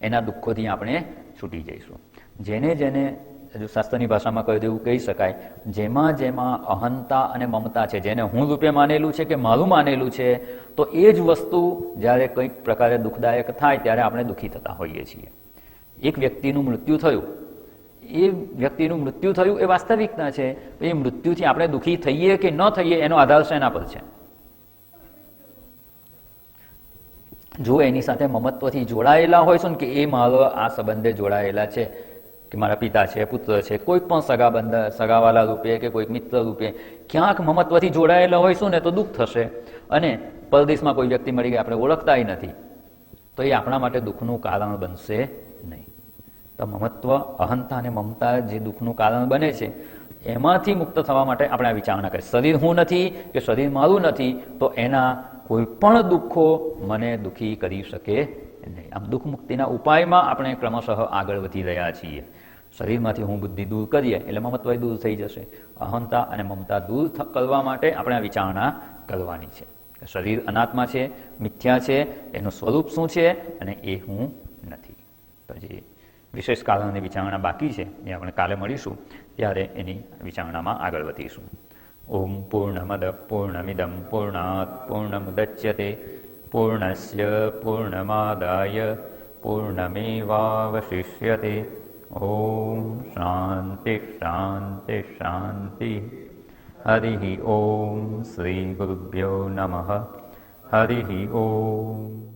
એના દુઃખોથી આપણે છૂટી જઈશું. જેને જેને શાસ્ત્રની ભાષામાં કહી દેવું કહી શકાય, જેમાં જેમાં અહંતા અને મમતા છે, જેને હું રૂપે માનેલું છે કે મારું માનેલું છે, તો એ જ વસ્તુ જ્યારે કંઈક પ્રકારે દુઃખદાયક થાય ત્યારે આપણે દુઃખી થતા હોઈએ છીએ. એક વ્યક્તિનું મૃત્યુ થયું, એ વ્યક્તિનું મૃત્યુ થયું એ વાસ્તવિકતા છે. એ મૃત્યુથી આપણે દુઃખી થઈએ કે ન થઈએ એનો આધાર શેના પર છે? જો એની સાથે મમત્વથી જોડાયેલા હોય છું ને કે એ મારો આ સંબંધે જોડાયેલા છે, કે મારા પિતા છે, પુત્ર છે, કોઈક પણ સગાવાલા રૂપે કે કોઈક મિત્ર રૂપે ક્યાંક મમત્વથી જોડાયેલા હોઈશું ને તો દુઃખ થશે. અને પરદેશમાં કોઈ વ્યક્તિ મળી ગયા, આપણે ઓળખતાય નથી, તો એ આપણા માટે દુઃખનું કારણ બનશે નહીં. તો મમત્વ, અહંતા અને મમતા જે દુઃખનું કારણ બને છે એમાંથી મુક્ત થવા માટે આપણે આ વિચારણા કરીએ. શરીર હું નથી કે શરીર મારું નથી, તો એના કોઈ પણ દુઃખો મને દુઃખી કરી શકે નહીં. આમ દુઃખ મુક્તિના ઉપાયમાં આપણે ક્રમશઃ આગળ વધી રહ્યા છીએ. શરીરમાંથી હું બુદ્ધિ દૂર કરીએ એટલે મમત્વ દૂર થઈ જશે. અહંતા અને મમતા દૂર કરવા માટે આપણે આ વિચારણા કરવાની છે. શરીર અનાત્મા છે, મિથ્યા છે, એનું સ્વરૂપ શું છે અને એ હું નથી. તો જે વિશેષ કારણની વિચારણા બાકી છે એ આપણે કાલે મળીશું, ત્યારે એની વિચારણામાં આગળ વધીશું. ઓમ પૂર્ણમદ પૂર્ણમિદમ પૂર્ણાત પૂર્ણમુદચ્યતે પૂર્ણસ્ય પૂર્ણમાદાય પૂર્ણમેવાવશિષ્યતે. ઓમ શાંતિ શાંતિ શાંતિ. હરિ ઓમ. શ્રી ગુરુભ્યો નમઃ. હરિ ઓમ.